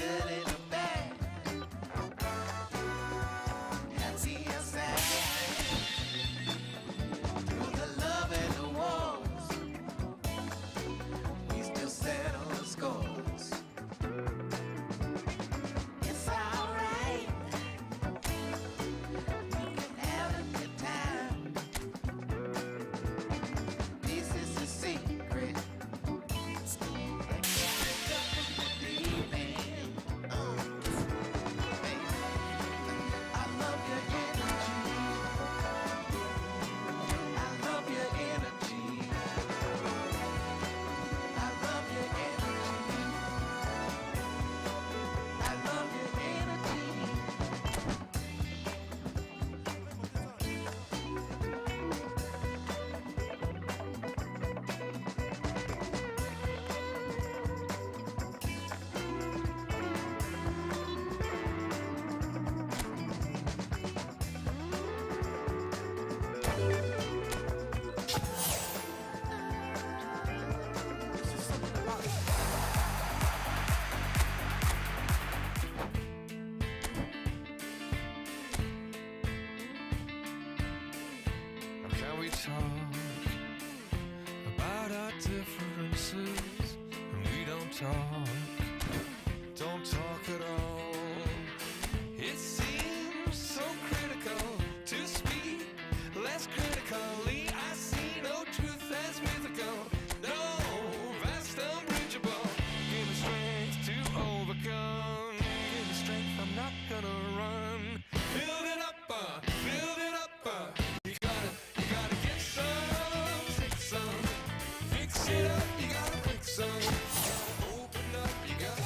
good and the bad. Happy and sad. Through the love and the wars, we still settle the scores. It's alright. We can have a good time. This is the secret. Can we talk about our differences? And we don't talk at all. It seems so critical to speak less critically. I see no truth as mythical, no vast unbridgeable. Give me strength to overcome. Give me strength, I'm not gonna run. Build it up, build it up. You gotta get some, take some, fix it up. You gotta fix some, open up. You gotta.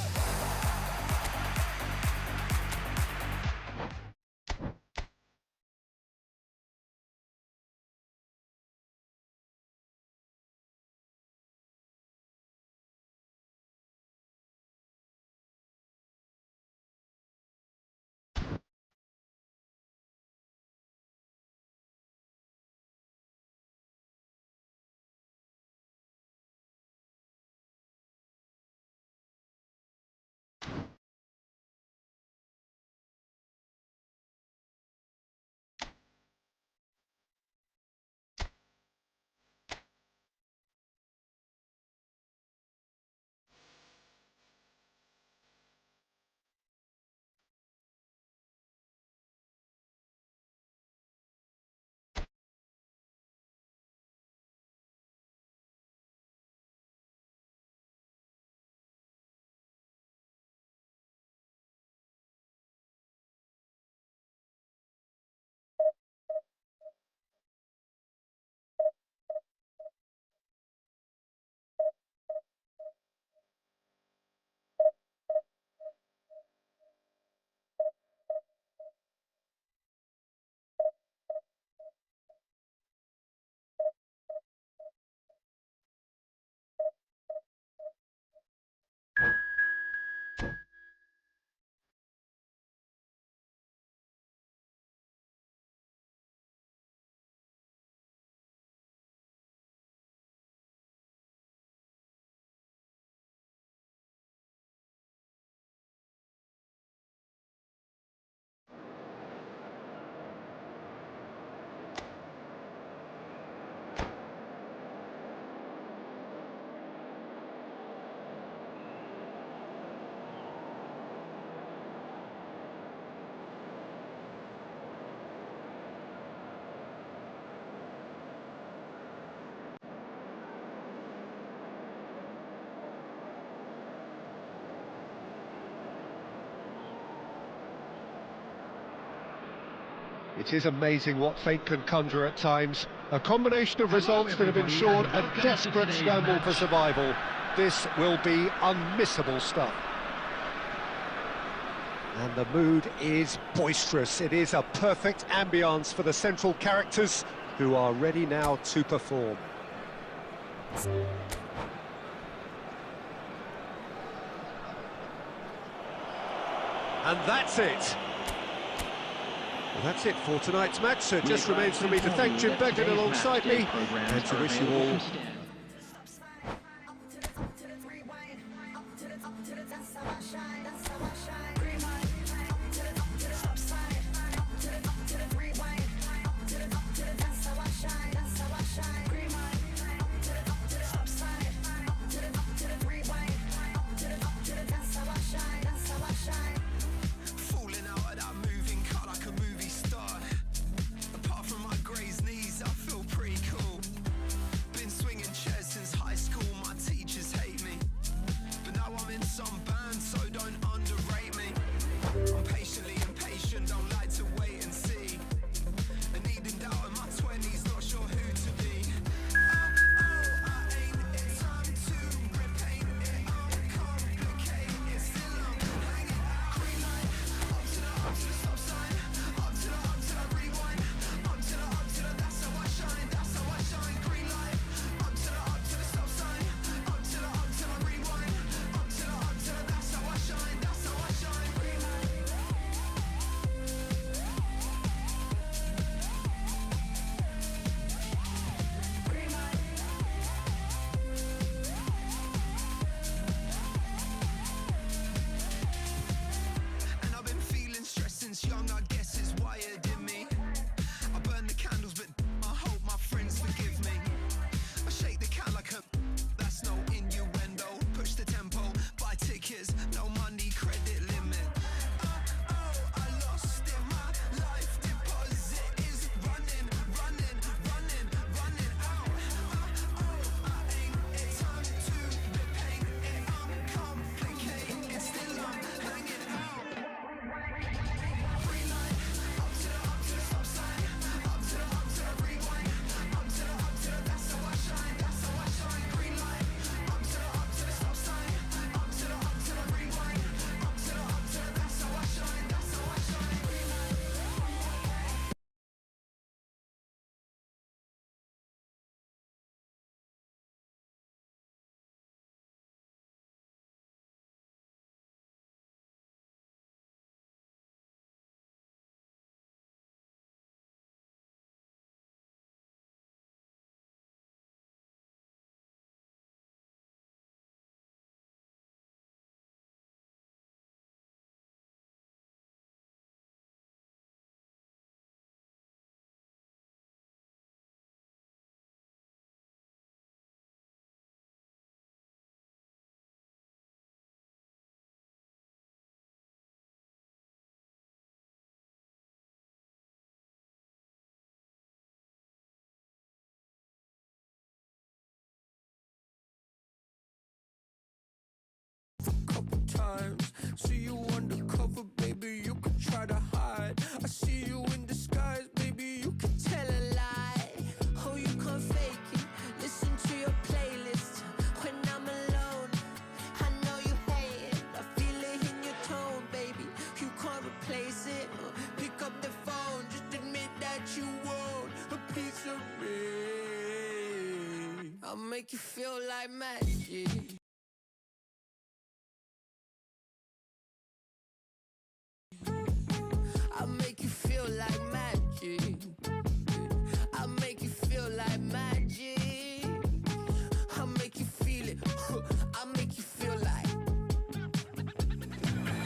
It is amazing what fate can conjure at times. A combination of results that have ensured a desperate scramble for survival. This will be unmissable stuff. And the mood is boisterous. It is a perfect ambience for the central characters who are ready now to perform. And that's it. Well, that's it for tonight's match, so it just remains for me to thank Jim Beglin alongside me and to wish you all times. See you undercover, baby, you could try to hide. I see you in disguise, baby, you could Tell a lie, oh you can't fake it. Listen to your playlist when I'm alone. I know you hate it, I feel it in your tone, baby. You can't replace it. Pick up the phone, just admit that you want a piece of me. I'll make you feel like magic. I'll make you feel like magic. I'll make you feel like magic. I'll make you feel it. I'll make you feel like.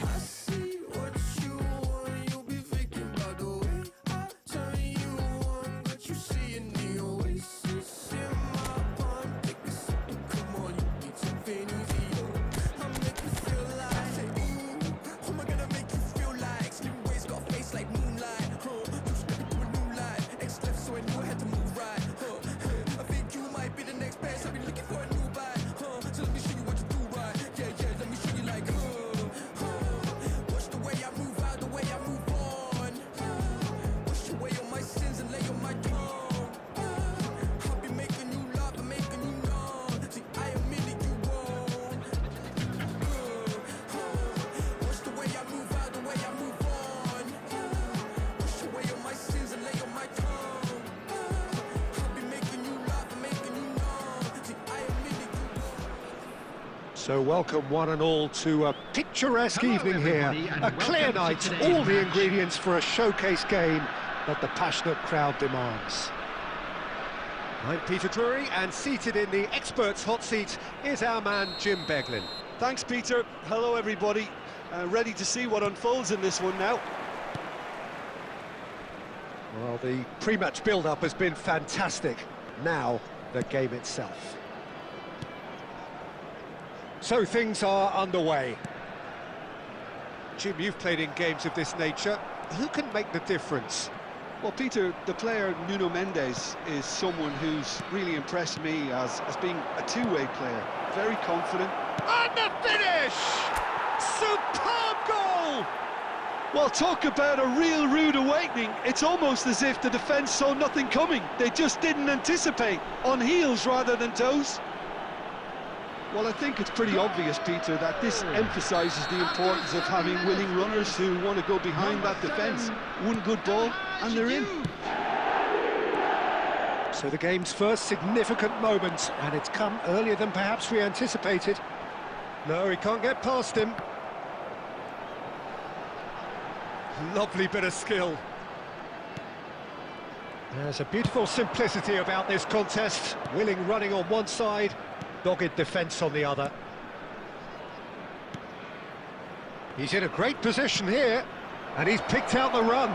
I see what you want. You'll be thinking about the way I turn you on. Got you seeing the oasis in my palm. Take a sip, come on, you need something easier. I'll make you feel like. Say, ooh, who am I gonna make you feel like? Slim waist, got a face like moonlight. You step into a new light. X left, so I knew I had to move right. I think you might be the next best. I've been looking for a new bite. So let me show you what you do right. Yeah, yeah, let me show you like. Watch the way I move out, the way I move on. Wash away all my sins and lay on my tongue. I'll be making you laugh and making you numb. See, I am really you wrong. Watch the way I move out, the way I move on. Wash away all my sins and lay on my tongue. I'll be making you laugh and making you numb. See, I am really you wrong. So welcome one and all to a picturesque evening here, a clear night, all the ingredients for a showcase game that the passionate crowd demands. I'm Peter Drury, and seated in the experts' hot seat is our man Jim Beglin. Thanks, Peter. Hello, everybody. Ready to see what unfolds in this one now. Well, the pre-match build-up has been fantastic. Now, the game itself. So things are underway. Jim, you've played in games of this nature. Who can make the difference? Well, Peter, the player Nuno Mendes is someone who's really impressed me as being a two-way player. Very confident. And the finish! Superb goal! Well, talk about a real rude awakening. It's almost as if the defence saw nothing coming. They just didn't anticipate. On heels rather than toes. Well, I think it's pretty obvious, Peter, that this emphasises the importance of having willing runners who want to go behind that defence. One good ball, and they're in. So the game's first significant moment, and it's come earlier than perhaps we anticipated. No, he can't get past him. Lovely bit of skill. There's a beautiful simplicity about this contest. Willing running on one side, dogged defence on the other. He's in a great position here, and he's picked out the run.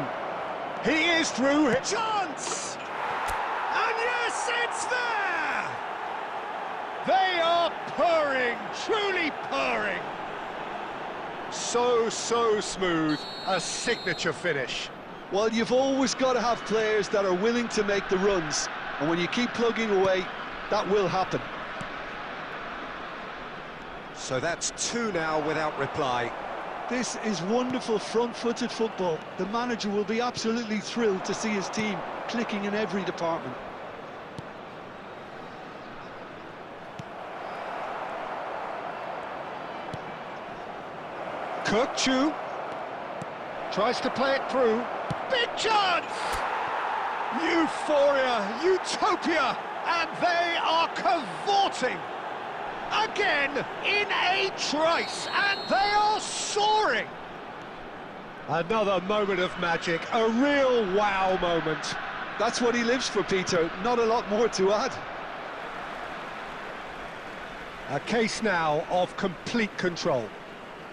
He is through. Chance! And yes, it's there! They are purring, truly purring. So smooth, a signature finish. Well, you've always got to have players that are willing to make the runs, and when you keep plugging away, that will happen. So that's two now without reply. This is wonderful front-footed football. The manager will be absolutely thrilled to see his team clicking in every department. Kirkchu tries to play it through. Big chance! Euphoria, utopia, and they are cavorting. Again, in a trice, and they are soaring. Another moment of magic, a real wow moment. That's what he lives for, Peter. Not a lot more to add. A case now of complete control.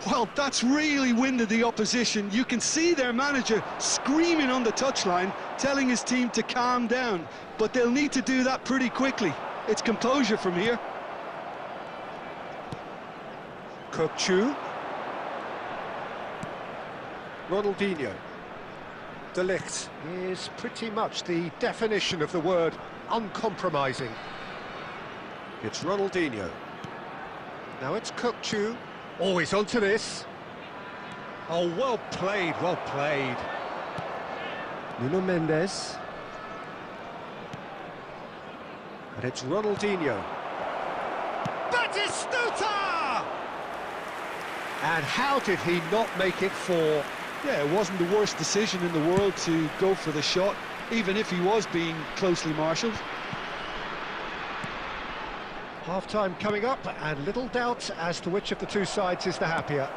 Well, that's really winded the opposition. You can see their manager screaming on the touchline, telling his team to calm down. But they'll need to do that pretty quickly. It's composure from here. Kirkchu. Ronaldinho. De Ligt is pretty much the definition of the word uncompromising. It's Ronaldinho. Now it's Kirkchu. Oh, he's onto this. Oh, well played, well played. Nuno Mendes. And it's Ronaldinho. Batistuta! And how did he not make it four? Yeah, it wasn't the worst decision in the world to go for the shot, even if he was being closely marshalled. Half-time coming up, and little doubt as to which of the two sides is the happier.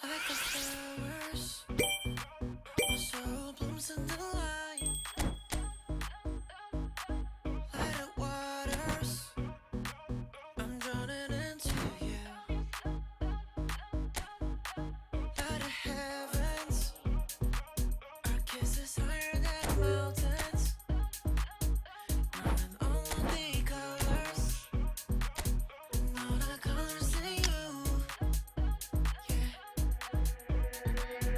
Like the flowers, my soul blooms in the light. Light of waters, I'm drowning into you. Light of heavens, our kiss is higher than mountains. Running on the colors, and all the colors in you. Yeah.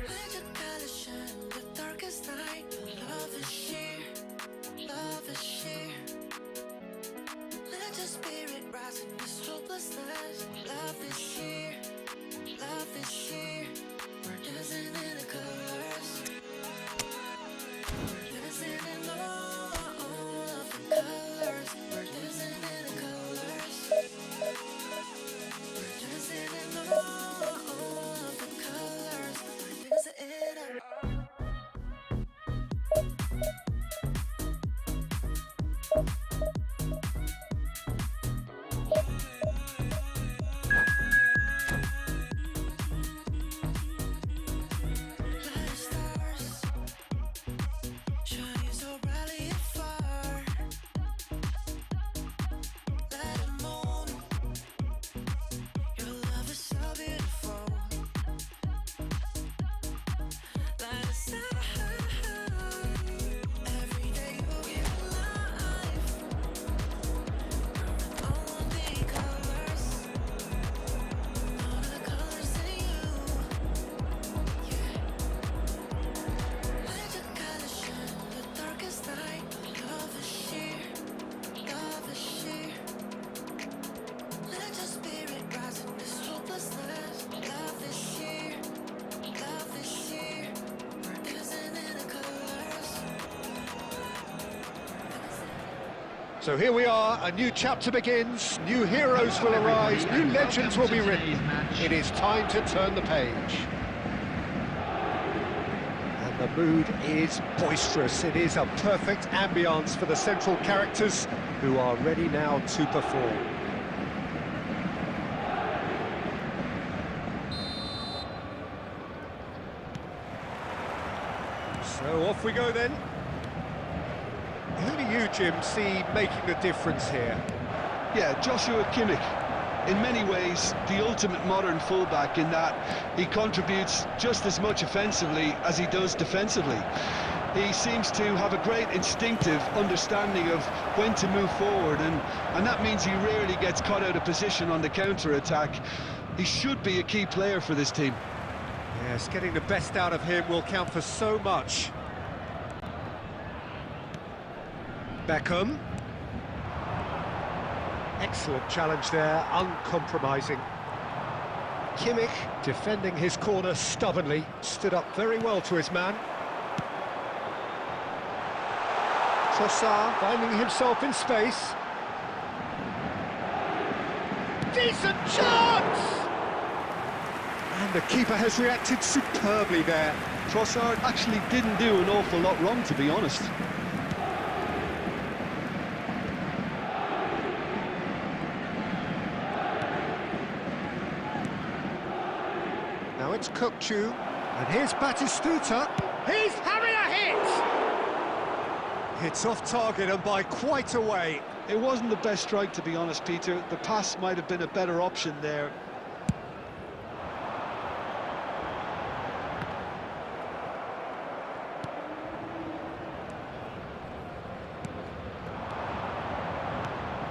Let your colors shine the darkest night. Love is sheer, love is sheer. Let your spirit rise in this hopelessness. Love is sheer, love is sheer. We're dancing in the colors. We're dancing in all of the colors. We're dancing in the colors. We're dancing in all of the colors. We're dancing in a light of stars, shining so brightly afar. Light of moon, your love is so beautiful. Light of sun, every day you give life. All the colors, all the colors in you. Yeah. Let your colors shine the darkest night. Love is sheer, love is sheer. Let your spirit rise in this hopelessness. Love is sheer, love is sheer. We're dancing in the colors. So here we are, a new chapter begins, new heroes will arise, new legends will be written. It is time to turn the page. And the mood is boisterous. It is a perfect ambience for the central characters who are ready now to perform. So off we go then. Who do you, Jim, see making the difference here? Yeah, Joshua Kimmich. In many ways, the ultimate modern fullback in that he contributes just as much offensively as he does defensively. He seems to have a great instinctive understanding of when to move forward, and that means he rarely gets caught out of position on the counter-attack. He should be a key player for this team. Yes, getting the best out of him will count for so much. Beckham. Excellent challenge there, uncompromising. Kimmich, defending his corner stubbornly, stood up very well to his man. Trossard finding himself in space. Decent chance! And the keeper has reacted superbly there. Trossard actually didn't do an awful lot wrong, to be honest. it's Kukçu, and here's Batistuta. He's having a hit! It's off target and by quite a way. It wasn't the best strike, to be honest, Peter. The pass might have been a better option there.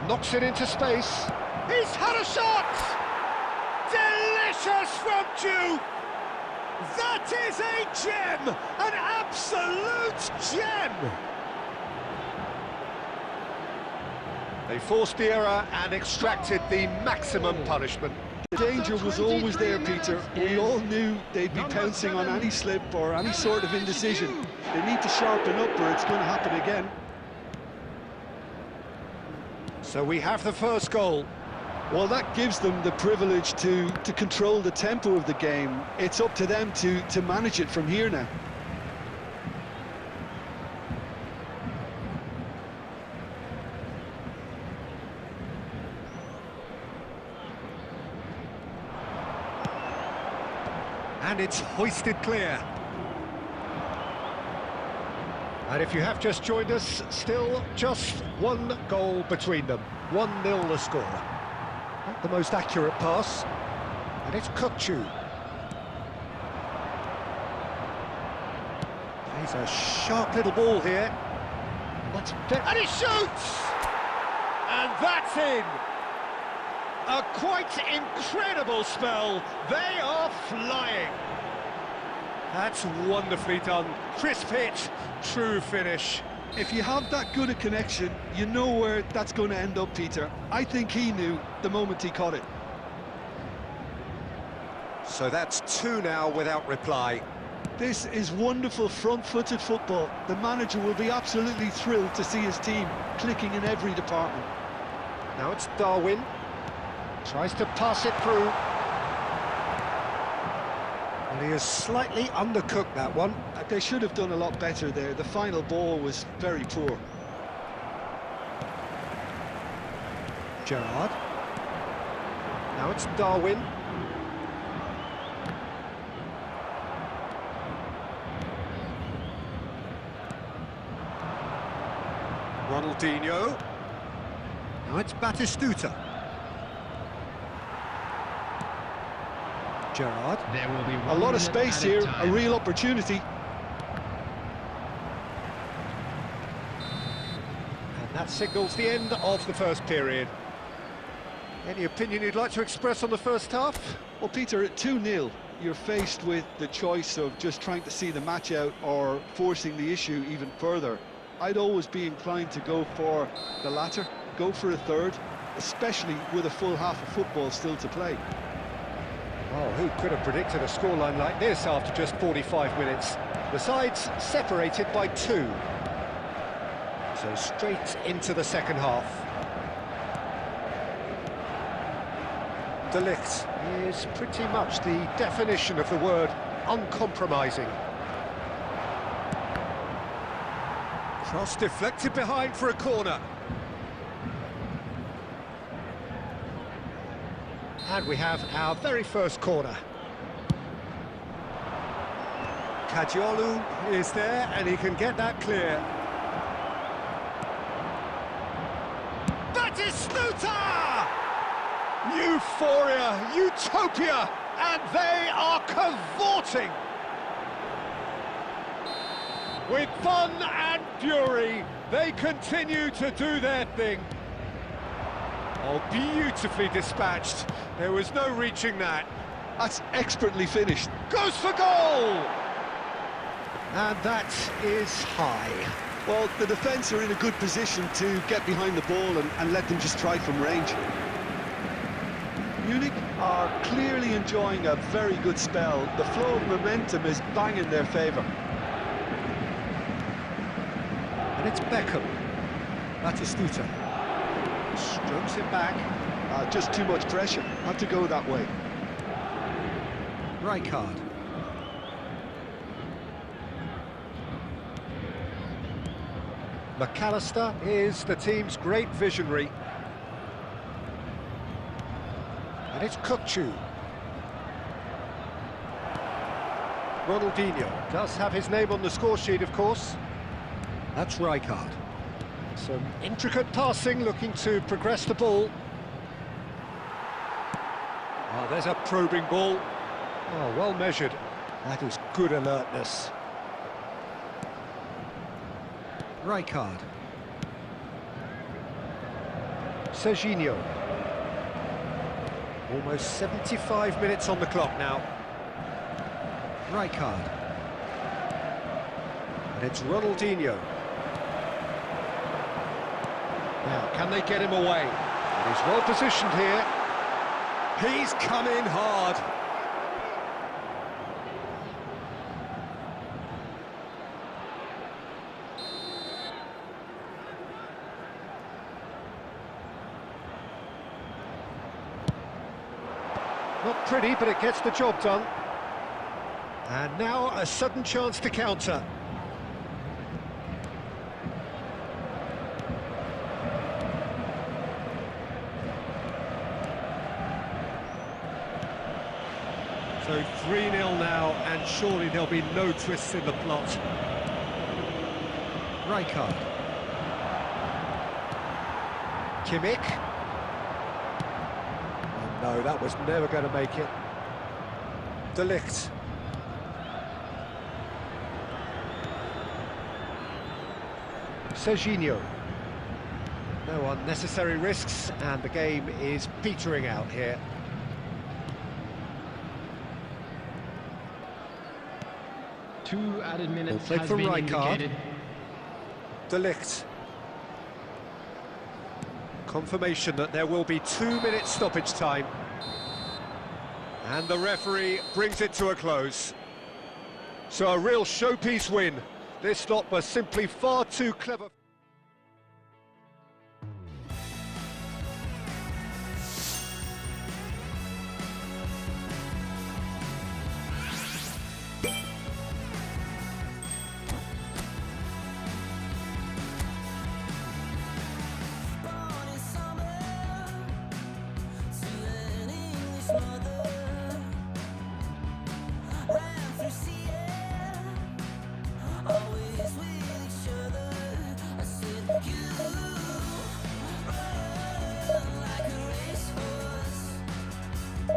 Knocks it into space. He's had a shot! Delicious from Ju! That is a gem! An absolute gem! They forced the error and extracted the maximum punishment. The danger was always there, Peter. We all knew they'd be pouncing on any slip or any sort of indecision. They need to sharpen up or it's going to happen again. So we have the first goal. Well, that gives them the privilege to control the tempo of the game. It's up to them to manage it from here now. And it's hoisted clear. And if you have just joined us, still just one goal between them. 1-0 the score. Not the most accurate pass. And it's Kukçu. He's a sharp little ball here. And he shoots! And that's in! A quite incredible spell. They are flying. That's wonderfully done. Crisp hit, true finish. If you have that good a connection, you know where that's going to end up, Peter. I think he knew the moment he caught it. So that's 2 now without reply. This is wonderful front-footed football. The manager will be absolutely thrilled to see his team clicking in every department. Now it's Darwin. Tries to pass it through. Well, he has slightly undercooked that one. They should have done a lot better there. The final ball was very poor. Gerrard. Now it's Darwin. Ronaldinho. Now it's Batistuta. Gerrard. There will be A lot of space here, a real opportunity. And that signals the end of the first period. Any opinion you'd like to express on the first half? Well, Peter, at 2-0, you're faced with the choice of just trying to see the match out or forcing the issue even further. I'd always be inclined to go for the latter, go for a third, especially with a full half of football still to play. Oh, who could have predicted a scoreline like this after just 45 minutes? The sides separated by 2. So straight into the second half. De Ligt is pretty much the definition of the word uncompromising. Cross deflected behind for a corner. And we have our very first corner. Kajiolu is there and he can get that clear. Batistuta! Euphoria, utopia, and they are cavorting. With fun and fury, they continue to do their thing. Oh, beautifully dispatched. There was no reaching that. That's expertly finished. Goes for goal! And that is high. Well, the defence are in a good position to get behind the ball and let them just try from range. Munich are clearly enjoying a very good spell. The flow of momentum is bang in their favour. And it's Beckham. Batistuta. Strokes it back. Just too much pressure. Had to go that way. Rijkaard. McAllister is the team's great visionary. And it's Kukçu. Ronaldinho does have his name on the score sheet, of course. That's Rijkaard. Some intricate passing, looking to progress the ball. Oh, there's a probing ball. Oh, well measured. That is good alertness. Rijkaard. Serginho. Almost 75 minutes on the clock now. Rijkaard. And it's Ronaldinho. Now, can they get him away? And he's well positioned here. He's come in hard. Not pretty, but it gets the job done. And now a sudden chance to counter. So 3-0 now, and surely there'll be no twists in the plot. Rijkaard. Kimmich. Oh no, that was never going to make it. De Ligt. Serginho. No unnecessary risks, and the game is petering out here. Two added minutes Play has for been Rijkaard. indicated. De Ligt. Confirmation that there will be 2 minutes stoppage time. And the referee brings it to a close. So a real showpiece win. This lot was simply far too clever. Born in summer to an English mother, ran through sea air, always with each other. I said, you run like a racehorse. I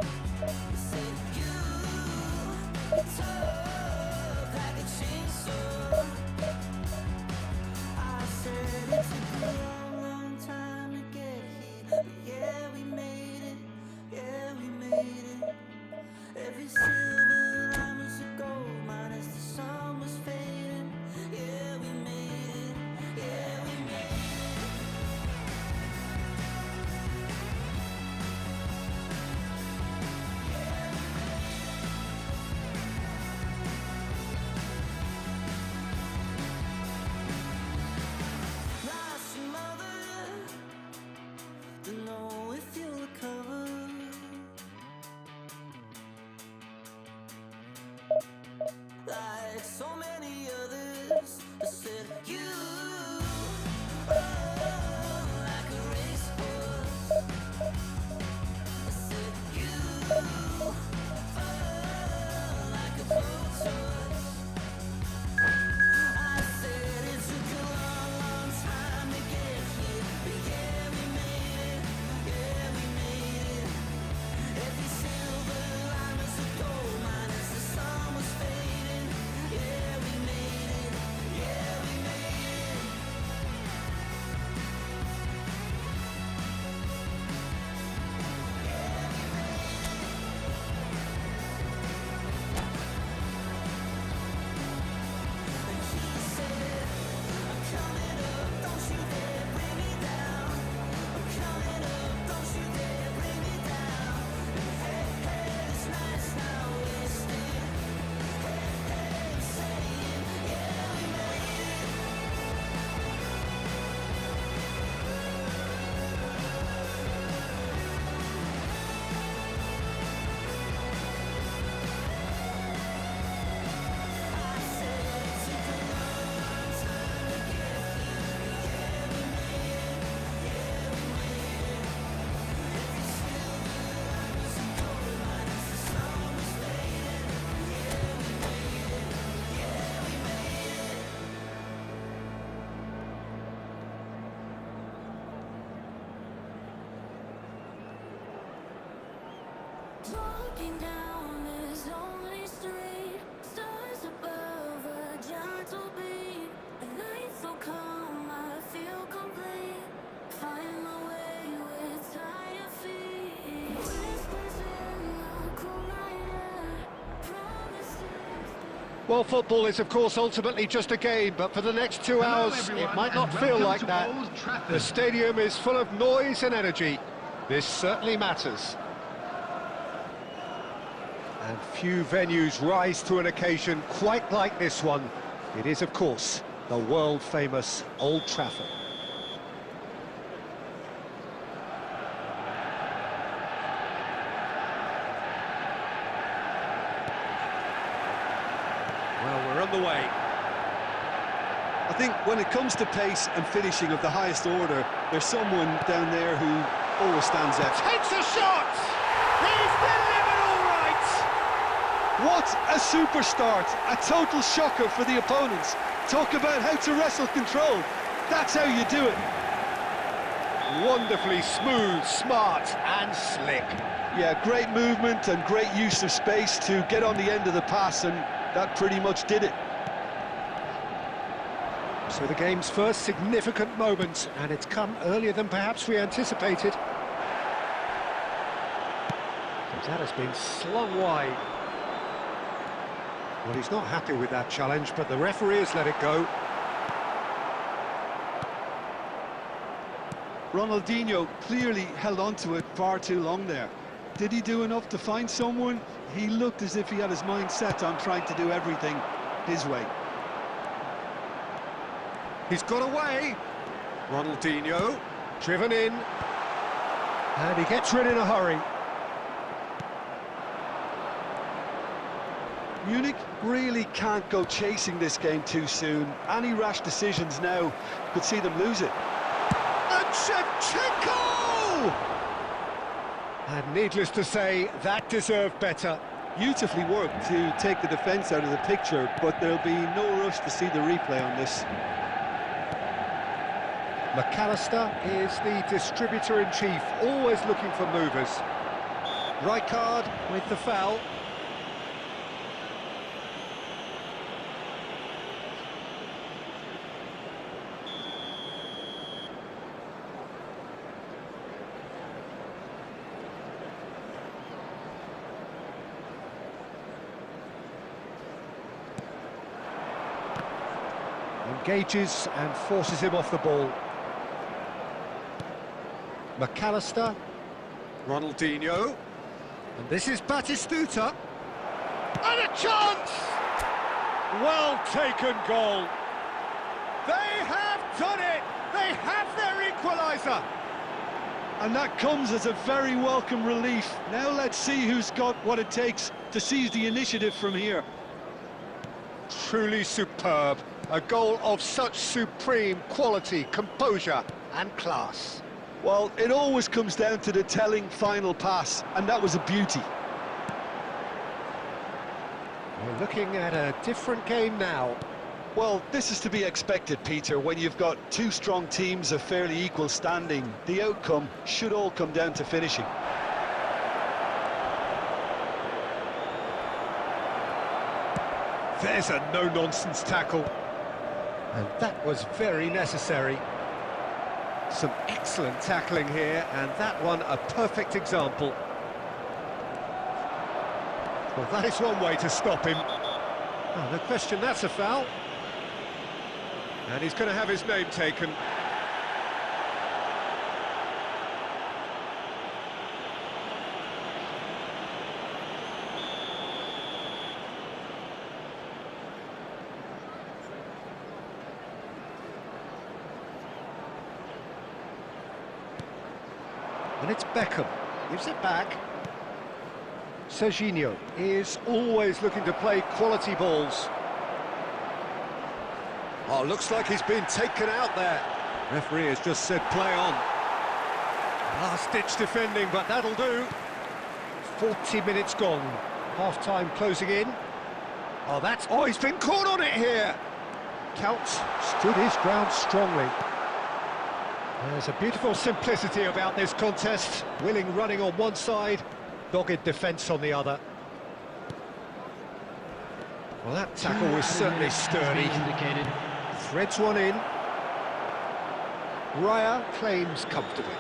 said, you talk like a chainsaw. I said it took a long, long time to get here, but yeah, we made it, yeah, we made it. Every silver line was a gold mine as the sun was fading. Yeah, we made it, yeah, we made it. Lost your mother, don't know if you'll recover. Like so many others, I said you run like a racehorse. I said you run like a blowtorch. I said it took a long, long time to get here, but yeah, we made it, yeah, we made it. Every silver line was a gold mine as the sun was fading. Yeah, we made it, yeah, we made it. Walking down this lonely street, stars above a gentle beat. A night so calm, I feel complete. Find my way with tired feet. Whispers in the cool night air, promises. Well, football is, of course, ultimately just a game, but for the next 2 hours, it might not feel like that. The stadium is full of noise and energy. This certainly matters. And few venues rise to an occasion quite like this one. It is, of course, the world-famous Old Trafford. Well, we're on the way. I think when it comes to pace and finishing of the highest order, there's someone down there who always stands out. Takes a shot! He's delivered all right! What a super start! A total shocker for the opponents. Talk about how to wrestle control. That's how you do it. Wonderfully smooth, smart and slick. Yeah, great movement and great use of space to get on the end of the pass, and that pretty much did it. So the game's first significant moment, and it's come earlier than perhaps we anticipated. That has been slung wide. Well, he's not happy with that challenge, but the referee has let it go. Ronaldinho clearly held on to it far too long there. Did he do enough to find someone? He looked as if he had his mind set on trying to do everything his way. He's got away. Ronaldinho, driven in. And he gets rid in a hurry. Munich really can't go chasing this game too soon. Any rash decisions now could see them lose it. And Shevchenko! And needless to say, that deserved better. Beautifully worked to take the defence out of the picture, but there'll be no rush to see the replay on this. McAllister is the distributor-in-chief, always looking for movers. Rijkaard with the foul. Engages and forces him off the ball. McAllister, Ronaldinho, and this is Batistuta, and a chance! Well taken goal. They have done it! They have their equaliser! And that comes as a very welcome relief. Now let's see who's got what it takes to seize the initiative from here. Truly superb. A goal of such supreme quality, composure and class. Well, it always comes down to the telling final pass, and that was a beauty. We're looking at a different game now. Well, this is to be expected, Peter. When you've got two strong teams of fairly equal standing, the outcome should all come down to finishing. There's a no-nonsense tackle. And that was very necessary. Some excellent tackling here, and that one a perfect example. Well, that is one way to stop him. Oh, no question, that's a foul. And he's going to have his name taken. And it's Beckham, gives it back. Serginho is always looking to play quality balls. Oh, looks like he's been taken out there. Referee has just said play on. Last-ditch defending, but that'll do. 40 minutes gone. Half-time closing in. Oh, he's been caught on it here. Count stood his ground strongly. There's a beautiful simplicity about this contest. Willing running on one side, Dogged defence on the other. Well, that tackle was certainly sturdy. Indicated. Threads one in. Raya claims comfortably.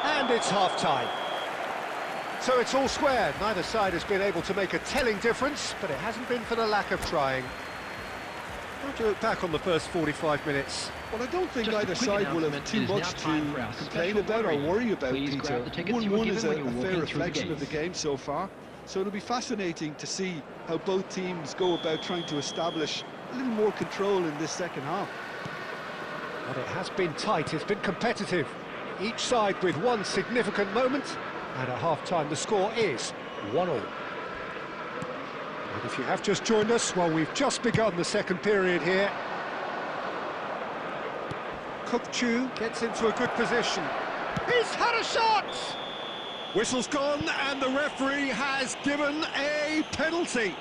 And it's half-time. So it's all square. Neither side has been able to make a telling difference, but it hasn't been for the lack of trying. How do you look back on the first 45 minutes? Well, I don't think Just a either quick side will have announcement, too it is now much time to for our complain special about or worry. worry about, Please Peter. grab the tickets you were 1-1 given is when a you were fair walking through the reflection of the gates. game so far, so it'll be fascinating to see how both teams go about trying to establish a little more control in this second half. But it has been tight, it's been competitive. Each side with one significant moment, and at half-time the score is 1-1. And if you have just joined us, well, we've just begun the second period here. Kukchu gets into a good position. He's had a shot! Whistle's gone, and the referee has given a penalty.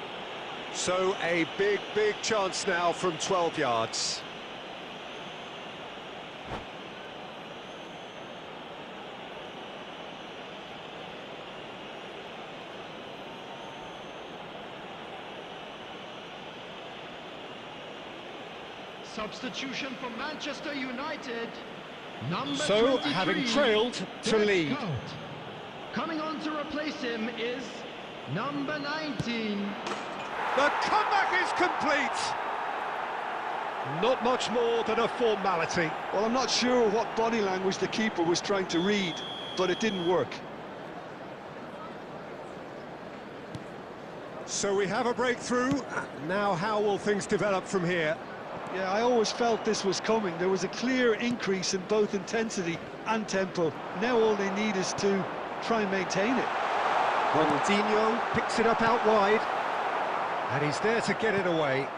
So a big, big chance now from 12 yards. Substitution for Manchester United. Number So, 23, having trailed to Derek lead. Coat. Coming on to replace him is number 19. The comeback is complete. Not much more than a formality. Well, I'm not sure what body language the keeper was trying to read, but it didn't work. So we have a breakthrough. Now how will things develop from here? Yeah, I always felt this was coming. There was a clear increase in both intensity and tempo. Now all they need is to try and maintain it. Ronaldinho picks it up out wide, and he's there to get it away.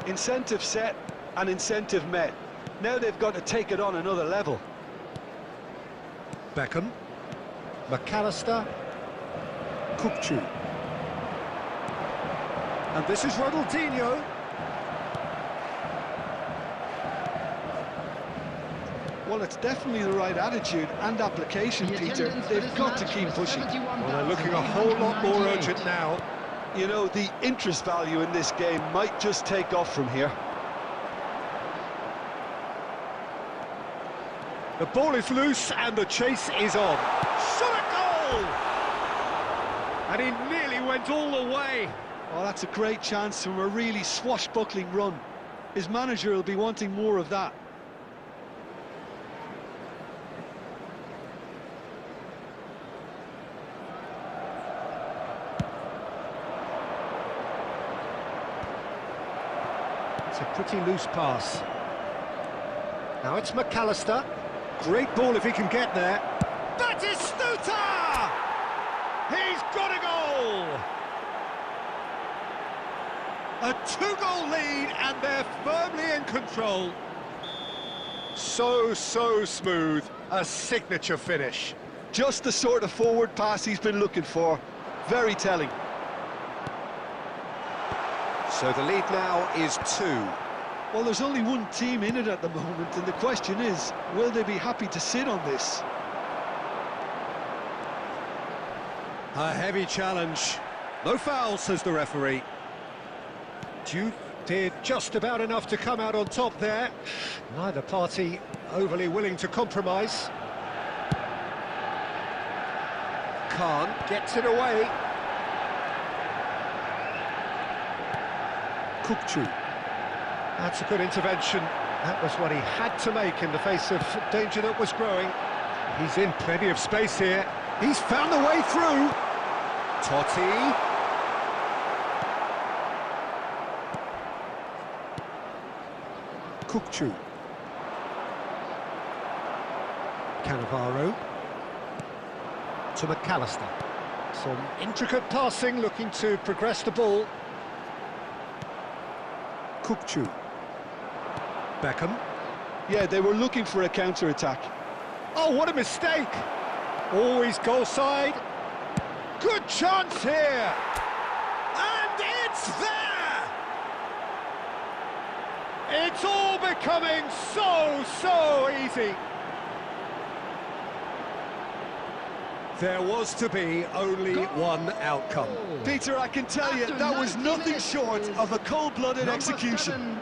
Incentive set and incentive met. Now they've got to take it on another level. Beckham, McAllister, Kukchu. And this is Ronaldinho. Well, it's definitely the right attitude and application, The Peter. attendance for They've this got to match keep was pushing. 71,898. Well, they're looking a whole lot more urgent now. You know, the interest value in this game might just take off from here. The ball is loose and the chase is on. Shot a goal! And he nearly went all the way. Oh, that's a great chance from a really swashbuckling run. His manager will be wanting more of that. It's a pretty loose pass. Now it's McAllister. Great ball if he can get there. Batistuta! He's got a goal! A two-goal lead, and they're firmly in control. So smooth. A signature finish. Just the sort of forward pass he's been looking for. Very telling. So the lead now is 2. Well, there's only one team in it at the moment, and the question is, will they be happy to sit on this? A heavy challenge. No foul, says the referee. Duke did just about enough to come out on top there. Neither party overly willing to compromise. Khan gets it away. Kukchu. That's a good intervention. That was what he had to make in the face of danger that was growing. He's in plenty of space here. He's found the way through. Totti. Kukchu. Cannavaro. To McAllister. Some intricate passing, looking to progress the ball. Kukchu. Beckham. Yeah, they were looking for a counter-attack. Oh, what a mistake! Always goal side. Good chance here! And it's there! It's all becoming so easy. There was to be only one outcome. Peter, I can tell you, that was nothing short of a cold-blooded execution.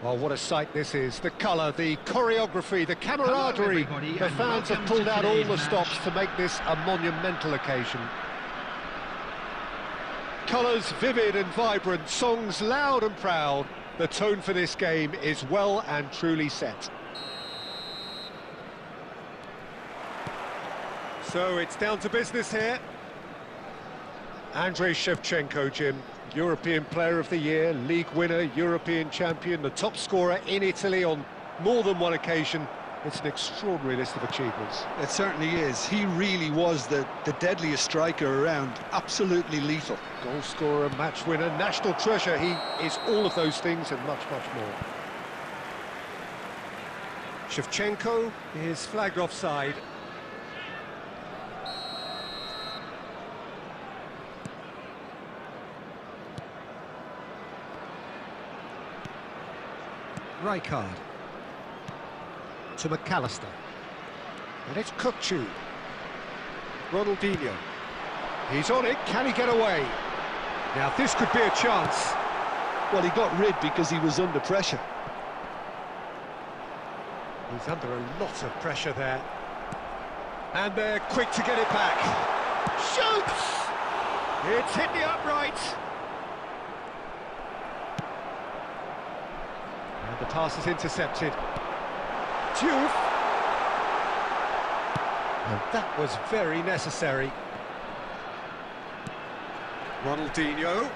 Well, what a sight this is. The colour, the choreography, the camaraderie. The fans have pulled out all the stops to make this a monumental occasion. Colours vivid and vibrant, songs loud and proud. The tone for this game is well and truly set. So it's down to business here. Andrei Shevchenko, Jim. European Player of the Year, League winner, European champion, the top scorer in Italy on more than one occasion. It's an extraordinary list of achievements. It certainly is. He really was the deadliest striker around. Absolutely lethal. Goal scorer, match winner, national treasure. He is all of those things and much, much more. Shevchenko is flagged offside. Rijkaard to McAllister, and it's Kukçu. Ronaldinho, he's on it, can he get away? Now this could be a chance. Well, he got rid because he was under pressure. He's under a lot of pressure there. And they're quick to get it back. Shoots! It's hit the upright. And the pass is intercepted. Diouf. And that was very necessary. Ronaldinho.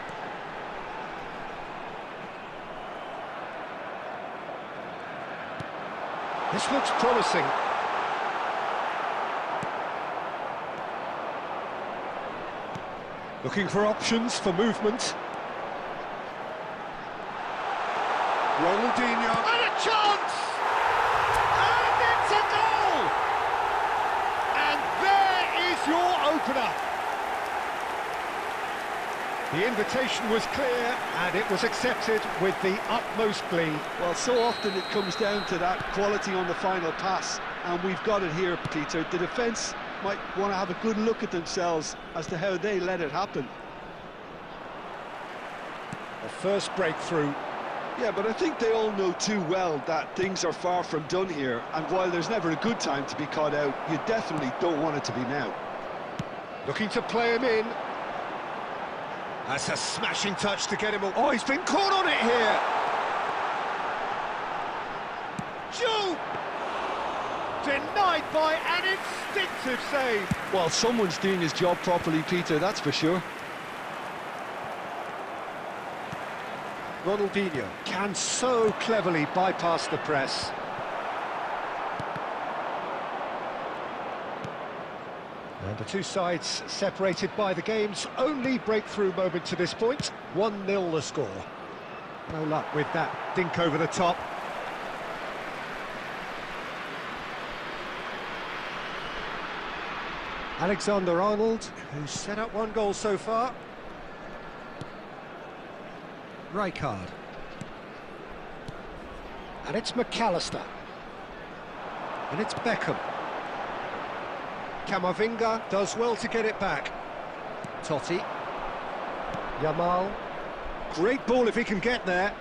This looks promising. Looking for options for movement. Ronaldinho, and a chance! And it's a goal! And there is your opener. The invitation was clear, and it was accepted with the utmost glee. Well, so often it comes down to that quality on the final pass, and we've got it here, Peter. The defence might want to have a good look at themselves as to how they let it happen. The first breakthrough. Yeah, but I think they all know too well that things are far from done here, and while there's never a good time to be caught out, you definitely don't want it to be now. Looking to play him in. That's a smashing touch to get him. Oh, he's been caught on it here. Joe! Denied by an instinctive save. Well, someone's doing his job properly, Peter, that's for sure. Ronaldinho can so cleverly bypass the press. And the two sides separated by the game's only breakthrough moment to this point. 1-0 the score. No luck with that dink over the top. Alexander-Arnold, who's set up one goal so far. Rijkaard. And it's McAllister. And it's Beckham. Camavinga does well to get it back. Totti. Yamal. Great ball if he can get there.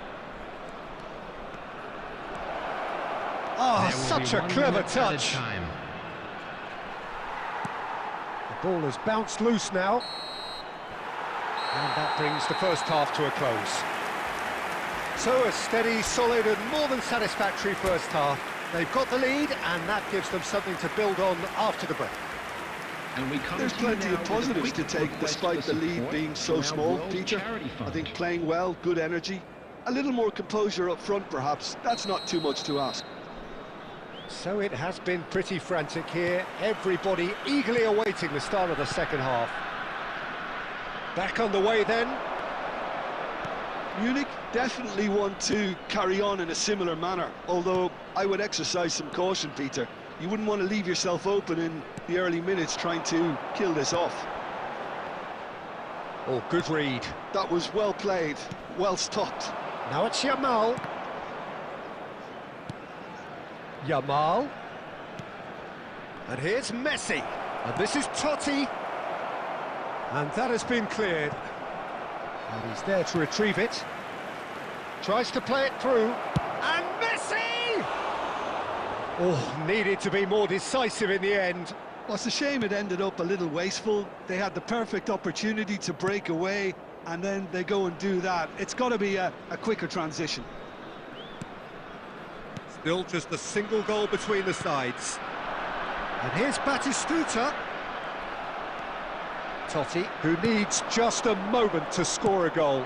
Oh, such a clever touch. The ball has bounced loose now. And that brings the first half to a close. So a steady, solid and more than satisfactory first half. They've got the lead and that gives them something to build on after the break. There's plenty of positives to take despite the lead being so small, Peter. I think playing well, good energy, a little more composure up front perhaps, that's not too much to ask. So it has been pretty frantic here, everybody eagerly awaiting the start of the second half. Back on the way then. Munich definitely want to carry on in a similar manner, although I would exercise some caution, Peter. You wouldn't want to leave yourself open in the early minutes trying to kill this off. Oh, good read. That was well played, well stopped. Now it's Yamal. Yamal. And here's Messi. And this is Totti. And that has been cleared. And he's there to retrieve it. Tries to play it through. And Messi! Oh, needed to be more decisive in the end. Well, it's a shame it ended up a little wasteful. They had the perfect opportunity to break away, and then they go and do that. It's got to be a quicker transition. Still just a single goal between the sides. And here's Batistuta. Totti, who needs just a moment to score a goal.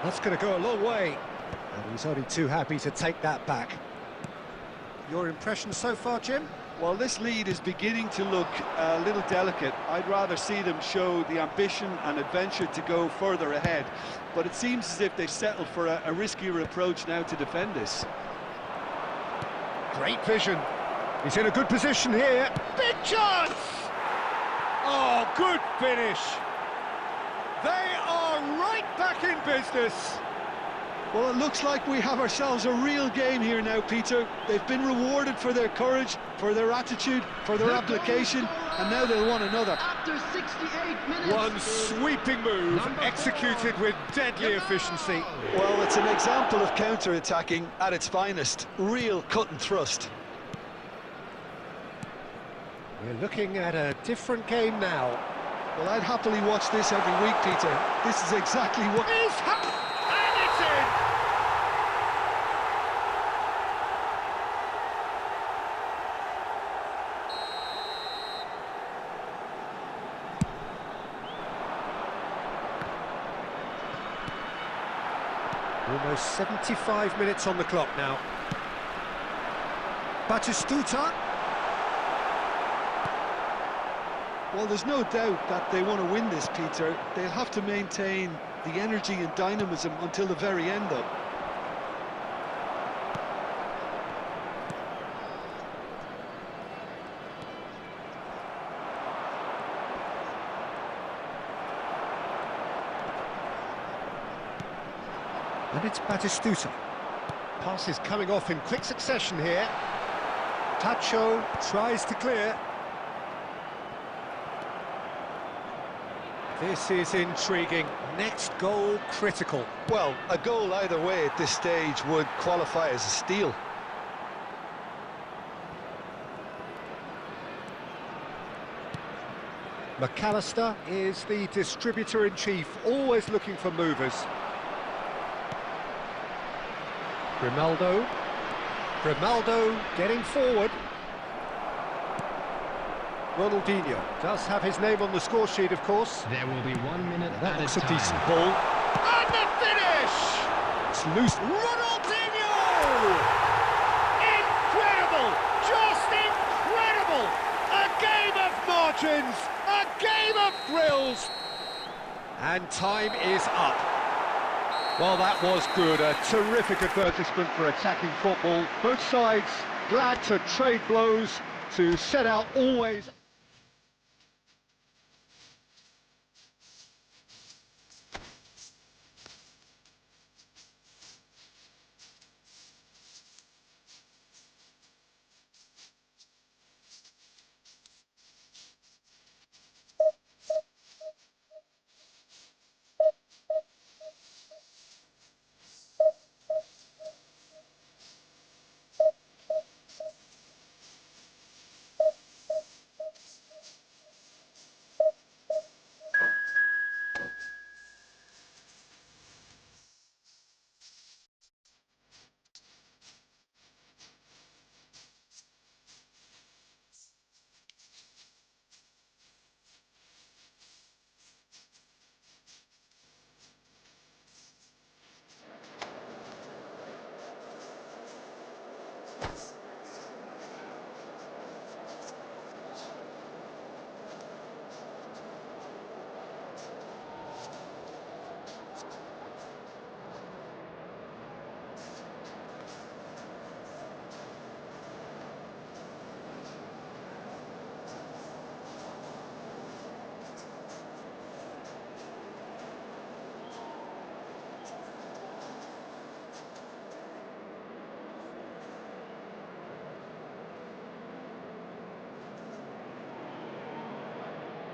That's going to go a long way. And he's only too happy to take that back. Your impression so far, Jim? Well, this lead is beginning to look a little delicate. I'd rather see them show the ambition and adventure to go further ahead. But it seems as if they've settled for a riskier approach now to defend this. Great vision. He's in a good position here. Big chance! Oh, good finish. They are right back in business. Well, it looks like we have ourselves a real game here now, Peter. They've been rewarded for their courage, for their attitude, for their application, and now they'll want another. After 68 minutes. One sweeping move executed with deadly efficiency. Well, it's an example of counter-attacking at its finest. Real cut and thrust. We're looking at a different game now. Well, I'd happily watch this every week, Peter. This is exactly what... And it's in! Almost 75 minutes on the clock now. Batistuta. Well, there's no doubt that they want to win this, Peter. They'll have to maintain the energy and dynamism until the very end, though. And it's Batistuta. Passes coming off in quick succession here. Tacho tries to clear. This is intriguing. Next goal critical. Well, a goal either way at this stage would qualify as a steal. McAllister is the distributor-in-chief, always looking for movers. Grimaldo getting forward. Ronaldinho does have his name on the score sheet, of course. There will be 1 minute That added looks a time. decent ball. And the finish! It's loose. Ronaldinho! Incredible! Just incredible! A game of margins! A game of thrills! And time is up. Well, that was good. A terrific advertisement for attacking football. Both sides glad to trade blows, to set out always...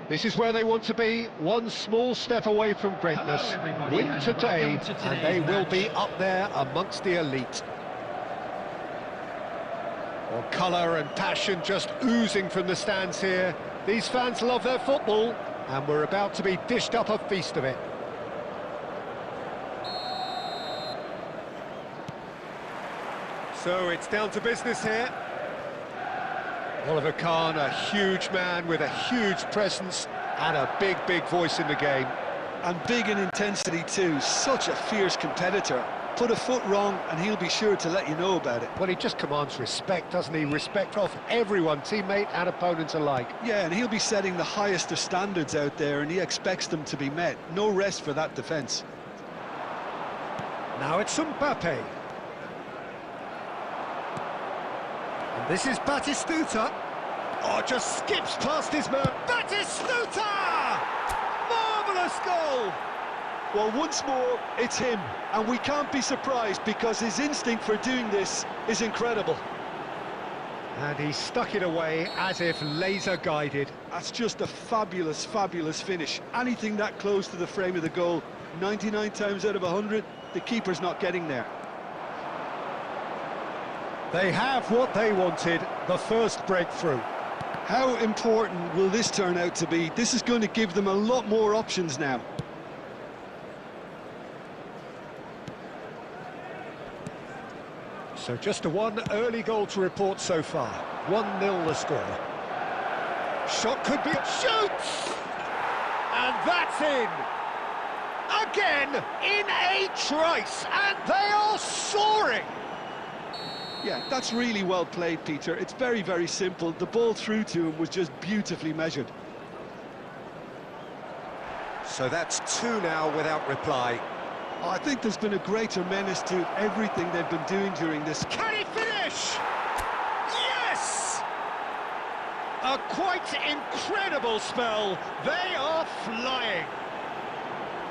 This is where they want to be, one small step away from greatness. Hello, everybody, Win and today, welcome to and today's they will match. be up there amongst the elite. Well, colour and passion just oozing from the stands here. These fans love their football, and we're about to be dished up a feast of it. So it's down to business here. Oliver Kahn, a huge man with a huge presence and a big, big voice in the game. And big in intensity too, such a fierce competitor. Put a foot wrong and he'll be sure to let you know about it. Well, he just commands respect, doesn't he? Respect of everyone, teammate and opponent alike. Yeah, and he'll be setting the highest of standards out there and he expects them to be met. No rest for that defence. Now it's Mbappe. And this is Batistuta. Oh, just skips past his man. Batistuta! Marvellous goal! Well, once more, it's him. And we can't be surprised because his instinct for doing this is incredible. And he stuck it away as if laser-guided. That's just a fabulous, fabulous finish. Anything that close to the frame of the goal, 99 times out of 100, the keeper's not getting there. They have what they wanted, the first breakthrough. How important will this turn out to be? This is going to give them a lot more options now. So just a one early goal to report so far. 1-0 the score. Shot could be... Shoots! And that's in! Again, in a trice, and they are soaring! Yeah, that's really well played, Peter. It's very, very simple. The ball through to him was just beautifully measured. So that's two now without reply. Oh, I think there's been a greater menace to everything they've been doing during this. Can he finish? Yes! A quite incredible spell. They are flying.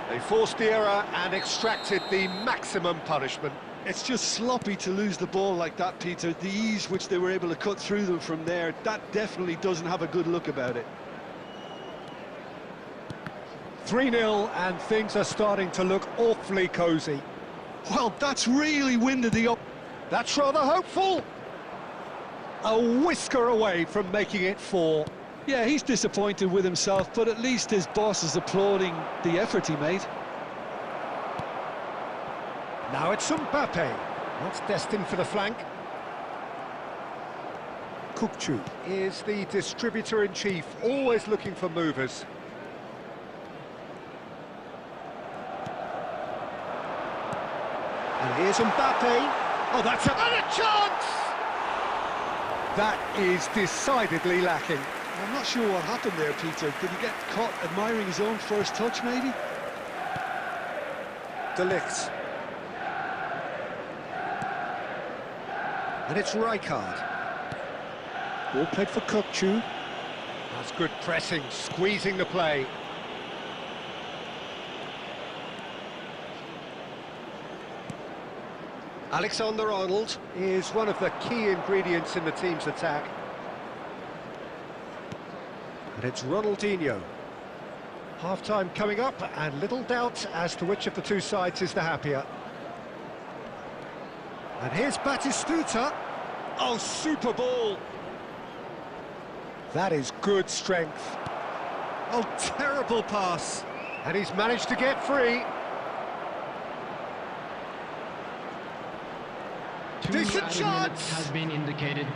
They forced the error and extracted the maximum punishment. It's just sloppy to lose the ball like that, Peter. The ease which they were able to cut through them from there, that definitely doesn't have a good look about it. 3-0 and things are starting to look awfully cosy. Well, that's really winded the up. That's rather hopeful. A whisker away from making it 4. Yeah, he's disappointed with himself, but at least his boss is applauding the effort he made. Now it's Mbappe. That's destined for the flank. Kukçu is the distributor-in-chief, always looking for movers. And here's Mbappe. Oh, that's another chance! That is decidedly lacking. I'm not sure what happened there, Peter. Did he get caught admiring his own first touch, maybe? De Ligt. And it's Rijkaard. Ball played for Kukçu. That's good pressing, squeezing the play. Alexander-Arnold is one of the key ingredients in the team's attack. And it's Ronaldinho. Half-time coming up, and little doubt as to which of the two sides is the happier. And here's Batistuta. Oh, super ball. That is good strength. Oh, terrible pass. And he's managed to get free. Decent added chance! minutes has been indicated.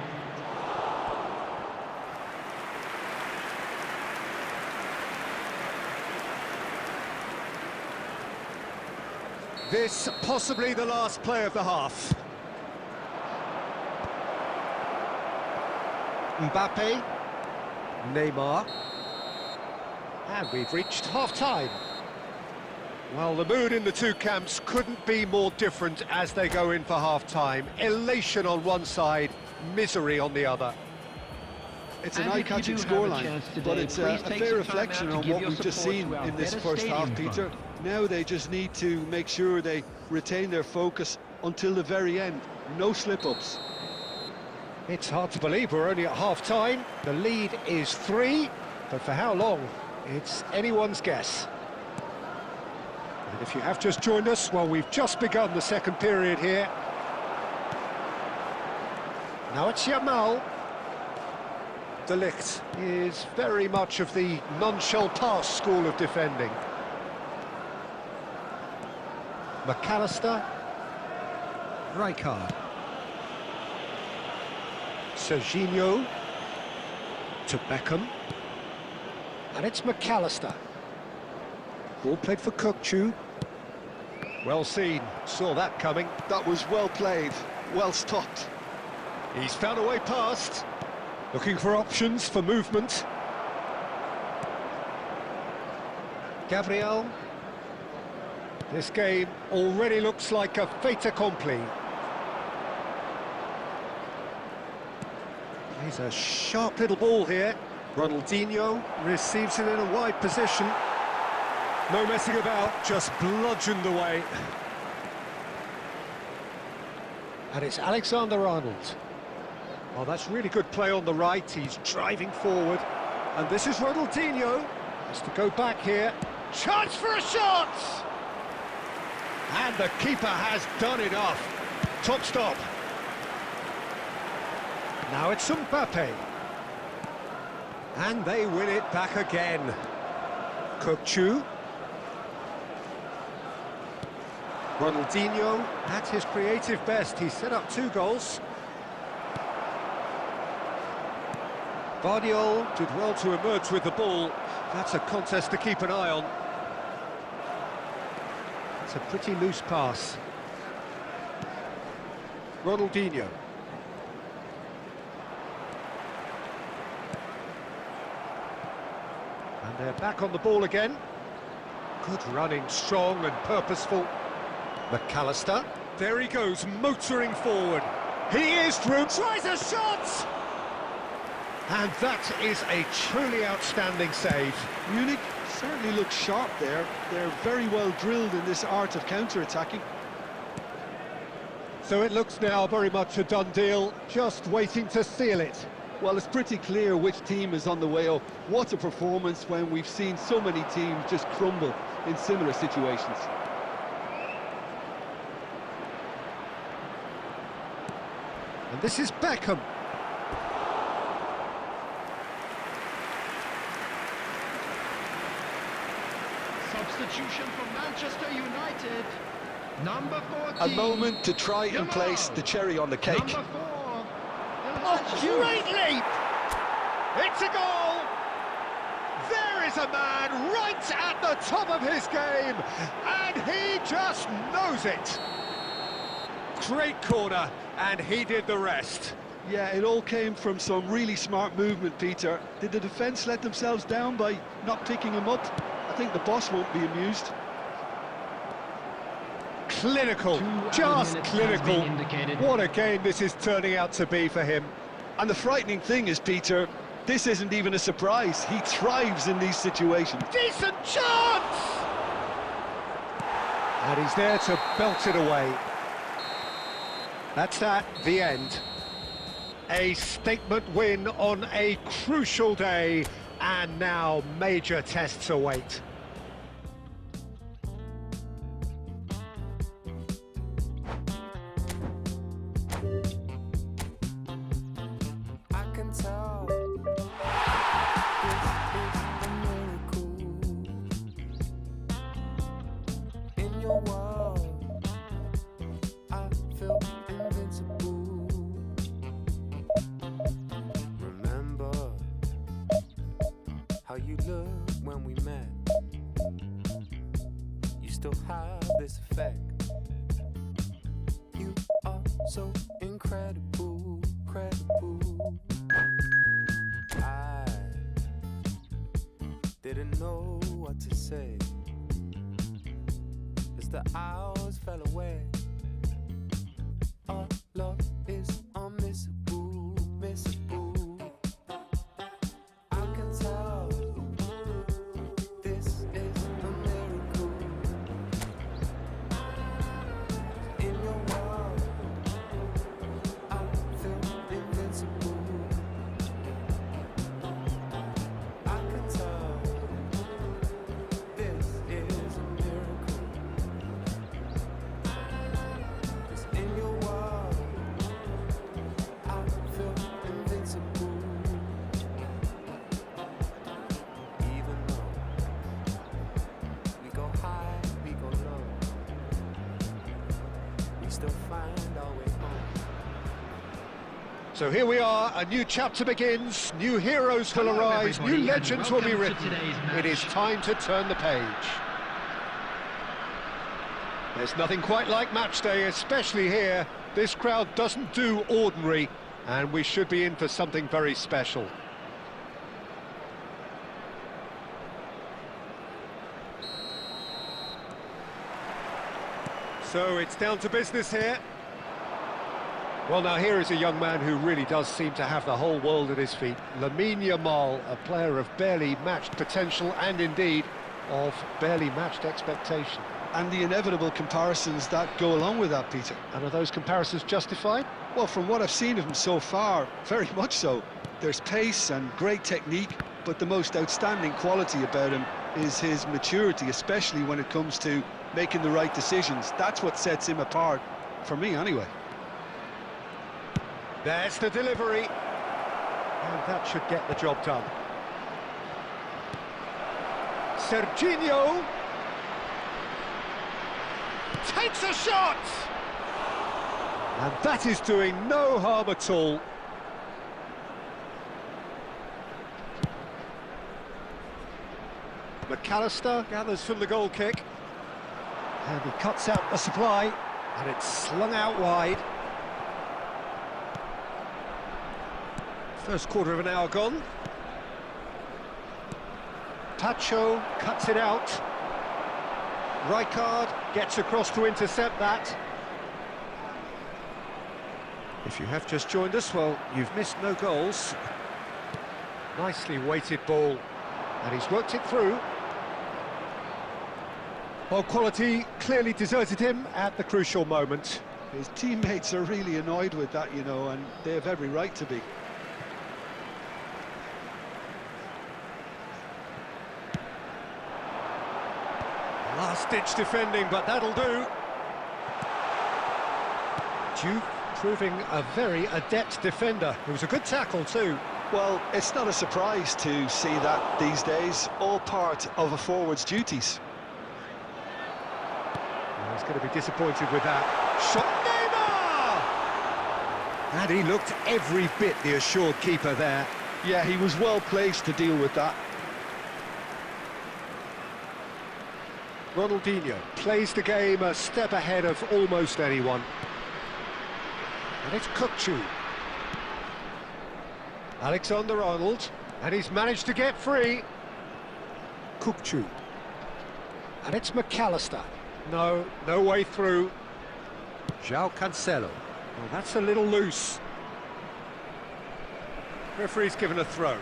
This possibly the last play of the half. Mbappe, Neymar, and we've reached half-time. Well, the mood in the two camps couldn't be more different as they go in for half-time. Elation on one side, misery on the other. It's an And if you eye-catching do have a scoreline, chance today, but it's a please take fair some time reflection out to on give what your we've just support seen to our in this better first half, stadium Peter. fund. Now they just need to make sure they retain their focus until the very end. No slip-ups. It's hard to believe we're only at half-time. The lead is 3, but for how long? It's anyone's guess. And if you have just joined us, well, we've just begun the second period here. Now it's Yamal. De Ligt is very much of the none-shall-pass school of defending. McAllister. Rijkaard. Serginho. To Beckham. And it's McAllister. Ball played for Kukçu. Well seen, saw that coming. That was well played, well stopped. He's found a way past. Looking for options for movement. Gabriel. This game already looks like a fait accompli. He's a sharp little ball here. Ronaldinho receives it in a wide position. No messing about, just bludgeoned away. And it's Alexander-Arnold. Oh, that's really good play on the right. He's driving forward. And this is Ronaldinho. Has to go back here. Chance for a shot! And the keeper has done enough. Top stop. Now it's Mbappe. And they win it back again. Kukçu. Ronaldinho at his creative best. He set up 2 goals. Bardiol did well to emerge with the ball. That's a contest to keep an eye on. It's a pretty loose pass. Ronaldinho. And they're back on the ball again. Good running, strong and purposeful. McAllister. There he goes, motoring forward. He is through. Tries a shot! And that is a truly outstanding save. Munich certainly looks sharp there. They're very well drilled in this art of counter-attacking. So it looks now very much a done deal, just waiting to seal it. Well, it's pretty clear which team is on the way up. What a performance when we've seen so many teams just crumble in similar situations. And this is Beckham. Substitution from Manchester United. Number 14. A moment to try and place the cherry on the cake. Number 4. Oh, great leap! It's a goal! There is a man right at the top of his game, and he just knows it. Great corner, and he did the rest. Yeah, it all came from some really smart movement, Peter. Did the defence let themselves down by not picking him up? I think the boss won't be amused. Clinical, just clinical. What a game this is turning out to be for him. And the frightening thing is, Peter, this isn't even a surprise. He thrives in these situations. Decent chance! And he's there to belt it away. That's that, the end. A statement win on a crucial day, and now major tests await. I can tell this is a miracle. In your world, I feel invincible. Remember how you looked when we met. You still have this effect. You are so incredible, credible. I didn't know what to say as the hours fell away. Our love is unmissable, missable. I can tell this is a miracle. In your world, I feel invincible. I can tell this is a miracle. 'Cause in your world, I feel invincible. Even though we go high, we go low, we still find our way home. So here we are, a new chapter begins, new heroes will Hello, arise, new everybody, and legends will be welcome to written. today's match. It is time to turn the page. There's nothing quite like match day, especially here. This crowd doesn't do ordinary, and we should be in for something very special. So it's down to business here. Well, now here is a young man who really does seem to have the whole world at his feet. Lamine Yamal, a player of barely matched potential and indeed of barely matched expectation. And the inevitable comparisons that go along with that, Peter. And are those comparisons justified? Well, from what I've seen of him so far, very much so. There's pace and great technique, but the most outstanding quality about him is his maturity, especially when it comes to making the right decisions. That's what sets him apart, for me anyway. There's the delivery. And that should get the job done. Serginho takes a shot! And that is doing no harm at all. McAllister gathers from the goal kick. And he cuts out the supply, and it's slung out wide. First quarter of an hour gone. Pacho cuts it out. Rijkaard gets across to intercept that. If you have just joined us, well, you've missed no goals. Nicely weighted ball, and he's worked it through. Well, quality clearly deserted him at the crucial moment. His teammates are really annoyed with that, you know, and they have every right to be. Last-ditch defending, but that'll do. Duke proving a very adept defender. It was a good tackle too. Well, it's not a surprise to see that these days, all part of a forward's duties. Well, he's going to be disappointed with that. Shot, Neymar! And he looked every bit the assured keeper there. Yeah, he was well placed to deal with that. Ronaldinho plays the game a step ahead of almost anyone. And it's Kukçu. Alexander-Arnold, and he's managed to get free. Kukçu. And it's McAllister. No way through. João Cancelo. Well, that's a little loose. Referee's given a throw.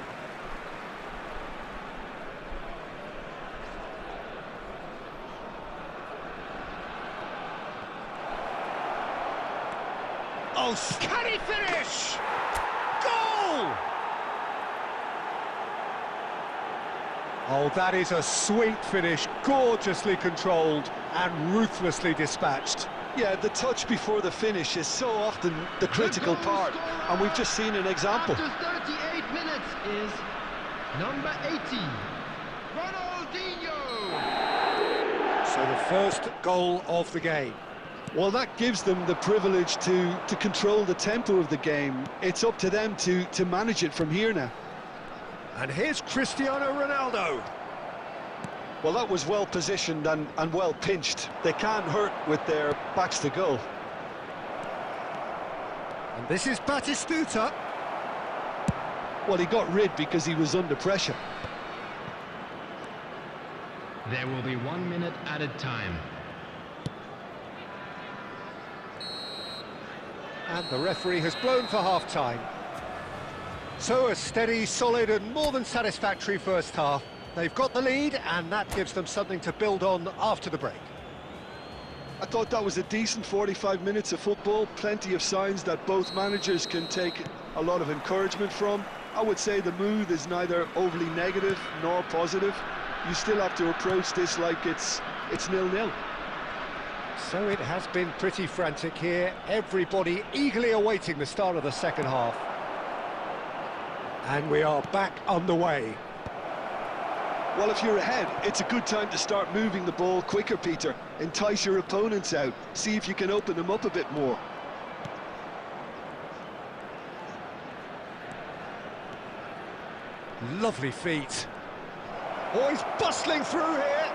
Oh, can he finish? Goal! Oh, that is a sweet finish, gorgeously controlled and ruthlessly dispatched. Yeah, the touch before the finish is so often the critical part, and we've just seen an example. After 38 minutes is number 80, Ronaldinho. So the first goal of the game. Well, that gives them the privilege to control the tempo of the game. It's up to them to manage it from here now. And here's Cristiano Ronaldo. Well, that was well positioned and well pinched. They can't hurt with their backs to goal. And this is Batistuta. Well, he got rid because he was under pressure. There will be 1 minute added time. And the referee has blown for half-time. So a steady, solid and more than satisfactory first half. They've got the lead and that gives them something to build on after the break. I thought that was a decent 45 minutes of football. Plenty of signs that both managers can take a lot of encouragement from. I would say the mood is neither overly negative nor positive. You still have to approach this like it's 0-0. So it has been pretty frantic here. Everybody eagerly awaiting the start of the second half. And we are back underway. Well, if you're ahead, it's a good time to start moving the ball quicker, Peter. Entice your opponents out. See if you can open them up a bit more. Lovely feet. Oh, he's bustling through here.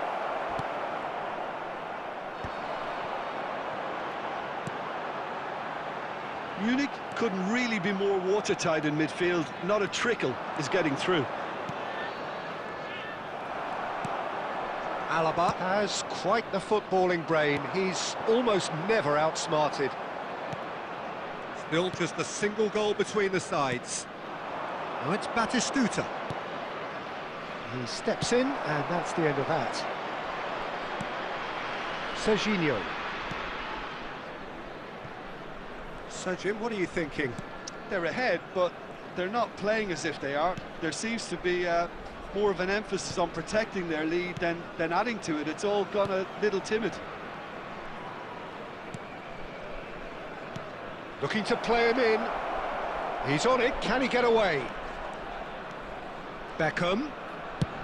Munich couldn't really be more watertight in midfield. Not a trickle is getting through. Alaba has quite the footballing brain. He's almost never outsmarted. Still just a single goal between the sides. Now it's Batistuta. He steps in, and that's the end of that. Serginho. So, Jim, what are you thinking? They're ahead, but they're not playing as if they are. There seems to be more of an emphasis on protecting their lead than adding to it. It's all gone a little timid. Looking to play him in. He's on it. Can he get away? Beckham.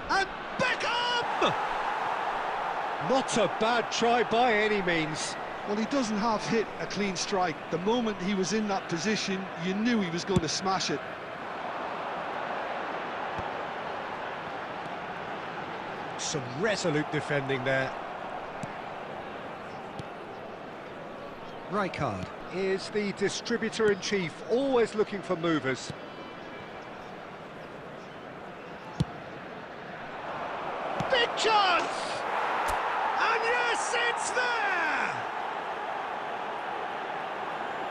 And Beckham! Not a bad try by any means. Well, he doesn't have hit a clean strike. The moment he was in that position, you knew he was going to smash it. Some resolute defending there. Rijkaard is the distributor-in-chief, always looking for movers. Big chance! And yes, it's there!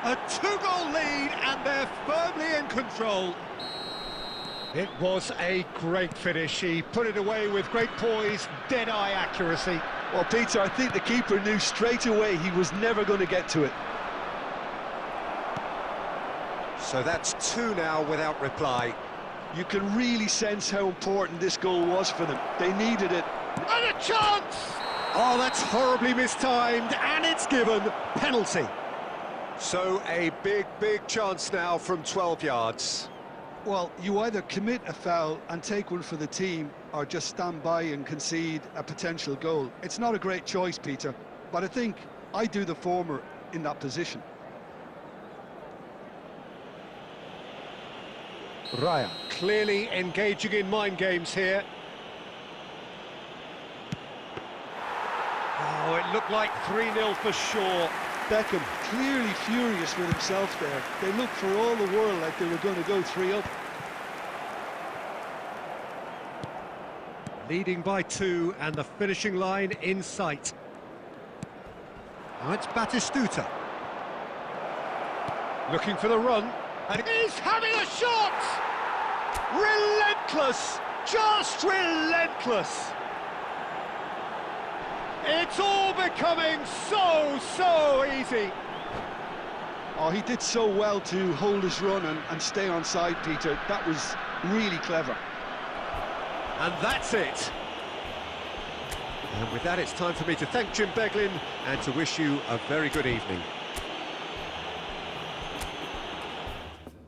A two-goal lead, and they're firmly in control. It was a great finish. He put it away with great poise, dead-eye accuracy. Well, Peter, I think the keeper knew straight away he was never going to get to it. So that's two now without reply. You can really sense how important this goal was for them. They needed it. And a chance! Oh, that's horribly mistimed, and it's given. Penalty. So a big chance now from 12 yards. Well, you either commit a foul and take one for the team, or just stand by and concede a potential goal. It's not a great choice, Peter, but I think I do the former in that position. Raya clearly engaging in mind games here. Oh, it looked like 3-0 for sure. Beckham clearly furious with himself there. They looked for all the world like they were going to go 3-up. Leading by 2 and the finishing line in sight. Now it's Batistuta. Looking for the run. And he's having a shot! Relentless! Just relentless! It's all becoming so easy. Oh, he did so well to hold his run and stay on side, Peter. That was really clever. And that's it. And with that, it's time for me to thank Jim Beglin and to wish you a very good evening.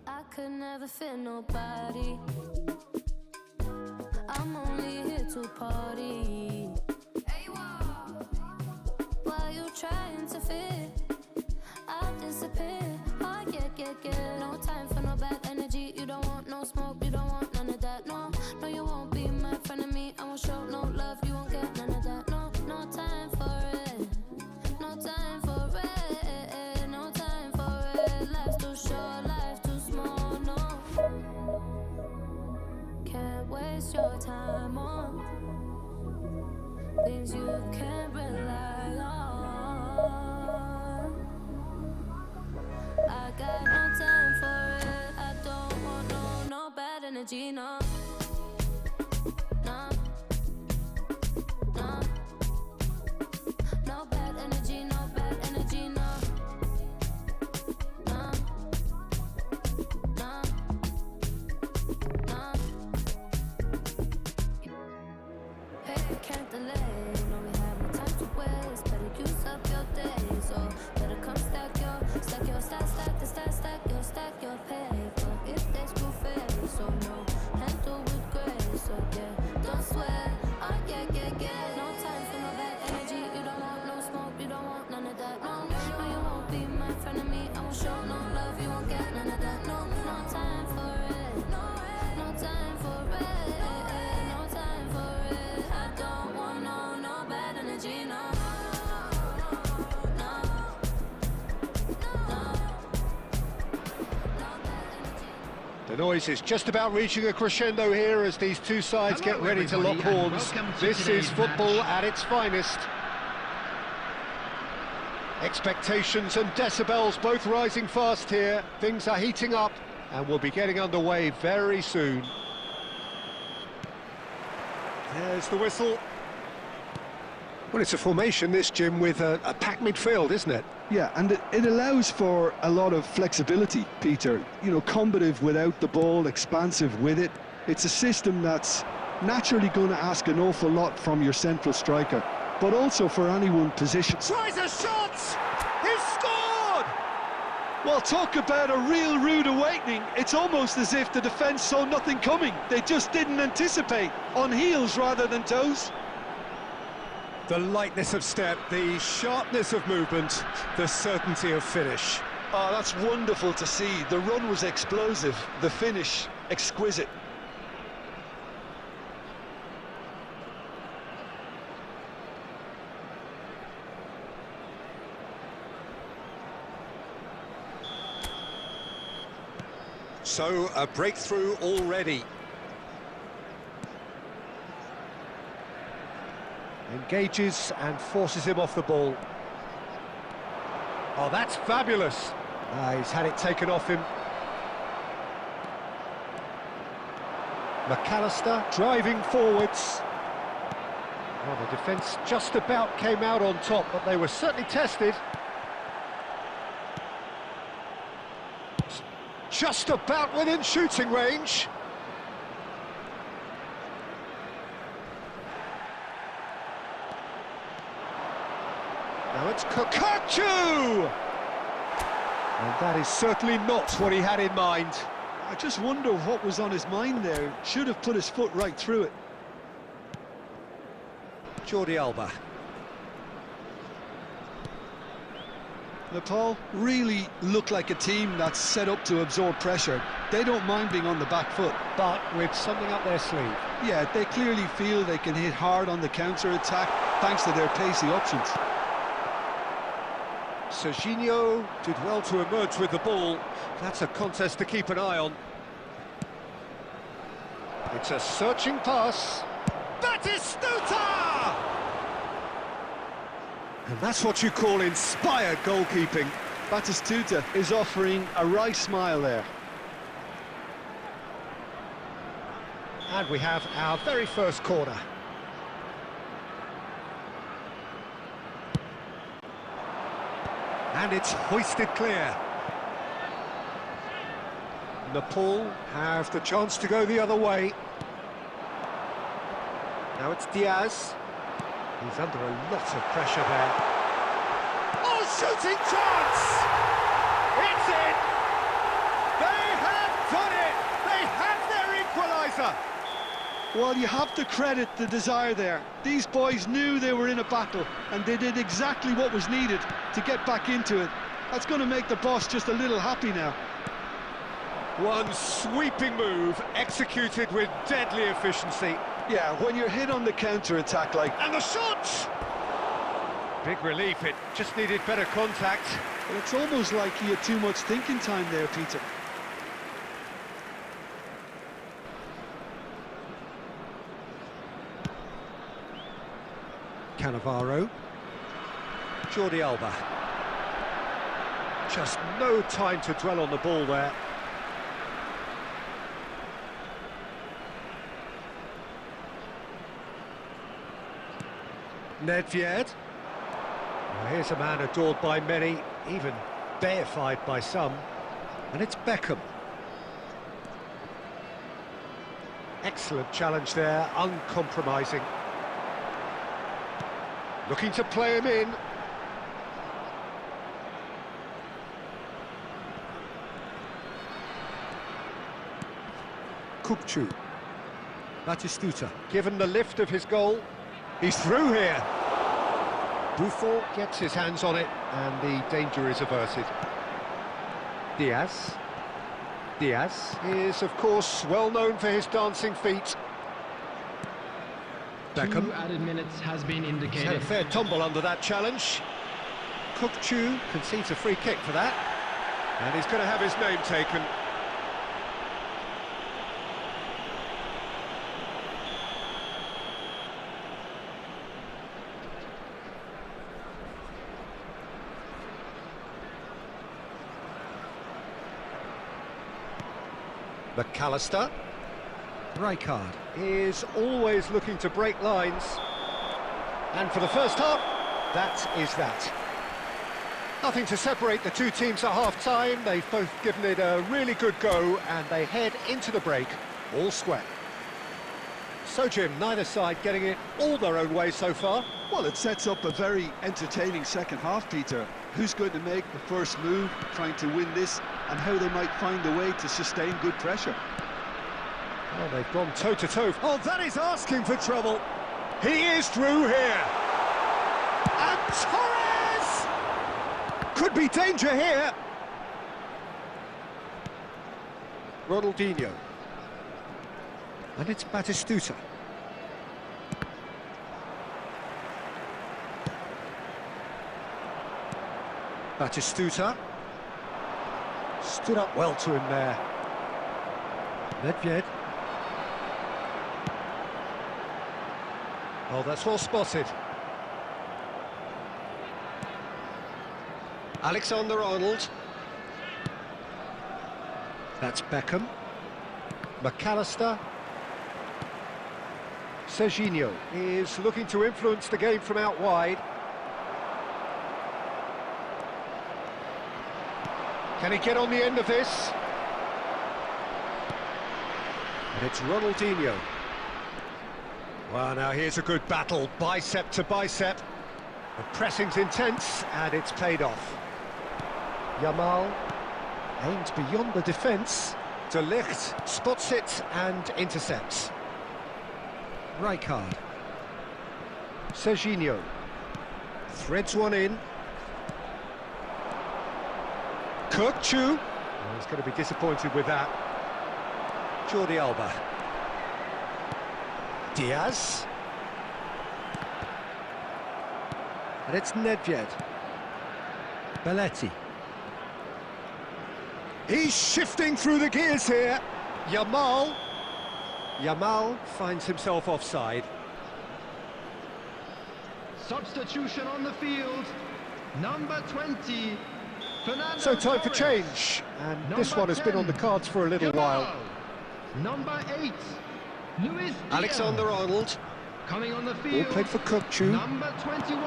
I could never fit nobody. I'm only here to party. While you trying to fit, I'll disappear. Oh yeah. No time for no bad energy. You don't want no smoke, you don't want none of that. No, you won't be my friend of me. I won't show no love, you won't get none of that. No time for it. No time for it. No time for it. Life's too short, life too small. No, can't waste your time on things you can't rely on. I got no time for it. I don't want no bad energy, no. No. No bad energy, no bad energy, no. No. Hey, can't delay. No, we have no time to waste. Better use up your days, or better come stack your paper. If they screw face, so no, handle with grace, so yeah, don't sweat. Oh yeah. No time for no bad energy. You don't want no smoke, you don't want none of that. No, you won't be my friend of me. I won't show no love, you won't get none of that. No time for it. No time for it. No time for it. I don't want no bad energy, no. The noise is just about reaching a crescendo here as these two sides get ready to lock horns. This is football at its finest. Expectations and decibels both rising fast here. Things are heating up and we'll be getting underway very soon. There's the whistle. Well, it's a formation, this, Jim, with a packed midfield, isn't it? Yeah, and it allows for a lot of flexibility, Peter. You know, combative without the ball, expansive with it. It's a system that's naturally going to ask an awful lot from your central striker, but also for anyone positioned. Tries a shot! He's scored! Well, talk about a real rude awakening. It's almost as if the defence saw nothing coming. They just didn't anticipate, on heels rather than toes. The lightness of step, the sharpness of movement, the certainty of finish. Oh, that's wonderful to see. The run was explosive, the finish exquisite. So, a breakthrough already. Engages and forces him off the ball. Oh, that's fabulous. He's had it taken off him. McAllister driving forwards. Well, the defence just about came out on top, but they were certainly tested. just about within shooting range. Now it's Kokachu! And that is certainly not what he had in mind. I just wonder what was on his mind there. Should have put his foot right through it. Jordi Alba. Nepal really look like a team that's set up to absorb pressure. They don't mind being on the back foot. But with something up their sleeve. Yeah, they clearly feel they can hit hard on the counter-attack thanks to their pacey options. Serginho did well to emerge with the ball. That's a contest to keep an eye on. It's a searching pass. Batistuta! And that's what you call inspired goalkeeping. Batistuta is offering a wry smile there. And we have our very first corner. And it's hoisted clear. Nepal have the chance to go the other way. Now it's Diaz. He's under a lot of pressure there. Oh, shooting chance! It's in! They have done it! They have their equaliser! Well, you have to credit the desire there. These boys knew they were in a battle, and they did exactly what was needed to get back into it. That's going to make the boss just a little happy now. One sweeping move, executed with deadly efficiency. Yeah, when you're hit on the counter-attack like... And the shot! Big relief, it just needed better contact. Well, it's almost like he had too much thinking time there, Peter. Cannavaro. Jordi Alba. Just no time to dwell on the ball there. Nedved. Well, here's a man adored by many, even deified by some, and it's Beckham. Excellent challenge there, uncompromising. Looking to play him in. Kupchu. Batistuta, given the lift of his goal, he's through here. Buffon gets his hands on it, and the danger is averted. Diaz. Diaz is, of course, well known for his dancing feet. Beckham. 2 added minutes has been He's had a indicated. fair tumble under that challenge. Kupchu concedes a free kick for that, and he's going to have his name taken. McAllister. Rijkaard is always looking to break lines. And for the first half, that is that. Nothing to separate the two teams at half-time. They've both given it a really good go, and they head into the break all square. So, Jim, neither side getting it all their own way so far. Well, it sets up a very entertaining second half, Peter. Who's going to make the first move, trying to win this, and how they might find a way to sustain good pressure. Well, they've gone toe-to-toe. Oh, that is asking for trouble. He is through here. And Torres! Could be danger here. Ronaldinho. And it's Batistuta. Batistuta. Stood up well to him there. Nedved. Oh, that's well spotted. Alexander-Arnold. That's Beckham. McAllister. Serginho is looking to influence the game from out wide. Can he get on the end of this? And it's Ronaldinho. Well, now here's a good battle, bicep to bicep. The pressing's intense, and it's paid off. Yamal aims beyond the defence. De Ligt spots it and intercepts. Rijkaard. Serginho. Threads one in. Kukçu. Well, he's going to be disappointed with that. Jordi Alba. Diaz. And it's Nedved. Belletti. He's shifting through the gears here. Yamal. Yamal finds himself offside. Substitution on the field. Number 20. Fernando So time for Torres. change. And this Number one has been 10, on the cards for a little while. Yamal. Number 8. Luis Diaz. Alexander-Arnold. Coming on the All field. played for Kukçu. Number 21.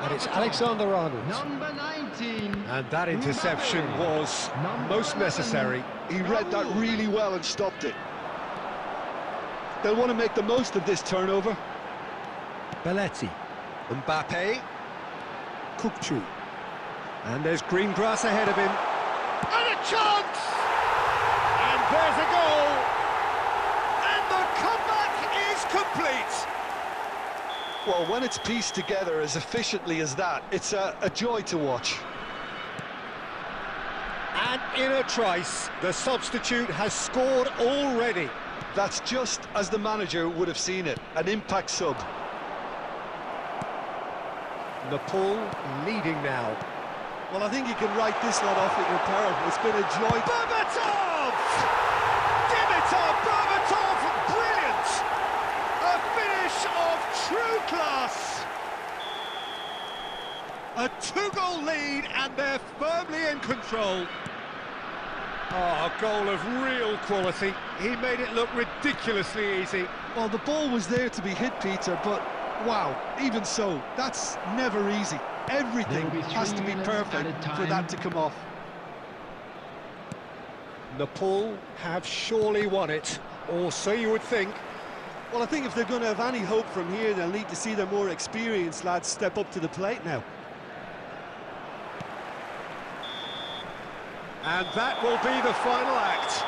And it's Berbatov. Alexander-Arnold. Number 19. And that interception Mbappe. was Number most 11. necessary. He read that really well and stopped it. They'll want to make the most of this turnover. Belletti. Mbappe. Kukçu. And there's green grass ahead of him. And a chance! And there's a goal! And the comeback is complete! Well, when it's pieced together as efficiently as that, it's a joy to watch. And in a trice, the substitute has scored already. That's just as the manager would have seen it, an impact sub. Nepal leading now. Well, I think you can write this one off at your peril. It's been a joy. Berbatov! Dimitar Berbatov, brilliant! A finish of true class! A two-goal lead and they're firmly in control. Oh, a goal of real quality. He made it look ridiculously easy. Well, the ball was there to be hit, Peter, but wow, even so, that's never easy. Everything There will be has to 3 be minutes at perfect a for time. that to come off. Nepal have surely won it, or so you would think. Well, I think if they're going to have any hope from here, they'll need to see their more experienced lads step up to the plate now. And that will be the final act.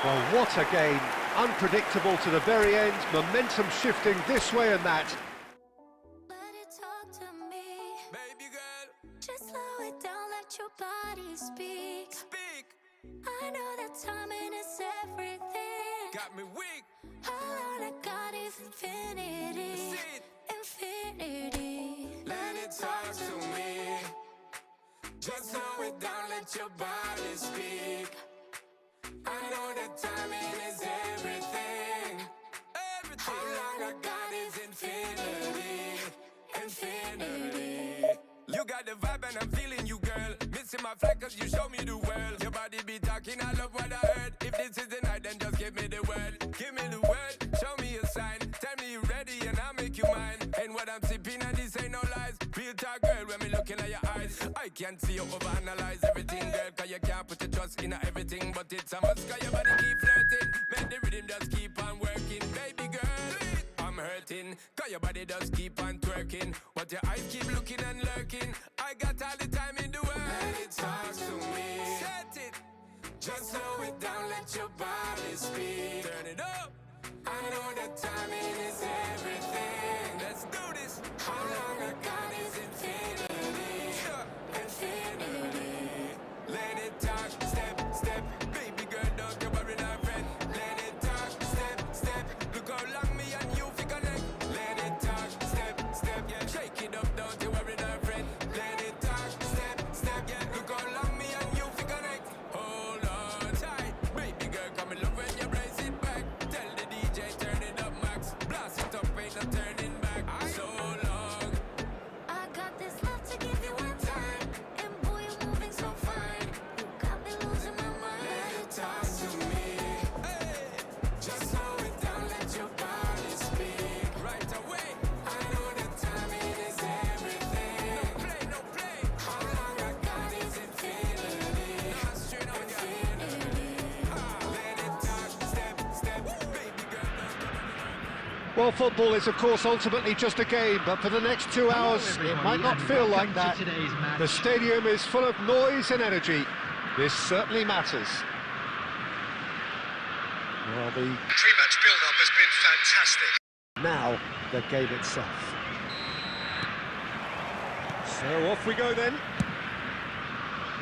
Well, what a game. Unpredictable to the very end, momentum shifting this way and that. Let it talk to me. Baby girl, Just slow it down, let your body speak. speak. I know that timing is everything. Got me weak. All I got is infinity. See it. Infinity. Let it talk to me. Just slow it down, let your body speak. I know that timing is everything. Everything. How long I got is infinity. Infinity. You got the vibe and I'm feeling you, girl. Missing my flight cause you show me the world. Your body be talking, I love what I heard. If this is the night, then just give me the word. Give me the word, show me a sign. Tell me you're ready and I'll make you mine. And what I'm sipping and this ain't no lies. Real talk, girl, when me looking at your eyes. I can't see you overanalyze everything, girl. Cause you can't put your trust in everything. But it's a must cause your body keep flirting. Make the rhythm just keep on working. Baby girl, I'm hurting. Cause your body just keep on twerking. But your eyes keep looking and lurking. I got all the time in the world. Let it talk to me. Set it. Just slow it down, let your body speak. Turn it up. I know that timing is everything. Let's do this. How long I got is infinity. Infinity. Let it talk, step, step. Baby girl, don't you worry, our friend. Let it talk, step, step. Look how long me and you fi connect. Let it talk, step, step. Yeah, shake it up, don't you worry, our friend. Let it talk, step, step. Yeah, look how long me and you fi connect. Hold on tight, baby girl, come in love when you brace it back. Tell the DJ turn it up max. Well, football is, of course, ultimately just a game, but for the next 2 hours, it might not feel like that. The stadium is full of noise and energy. This certainly matters. Well, the Pre-match build-up has been fantastic. now the game itself. So off we go then.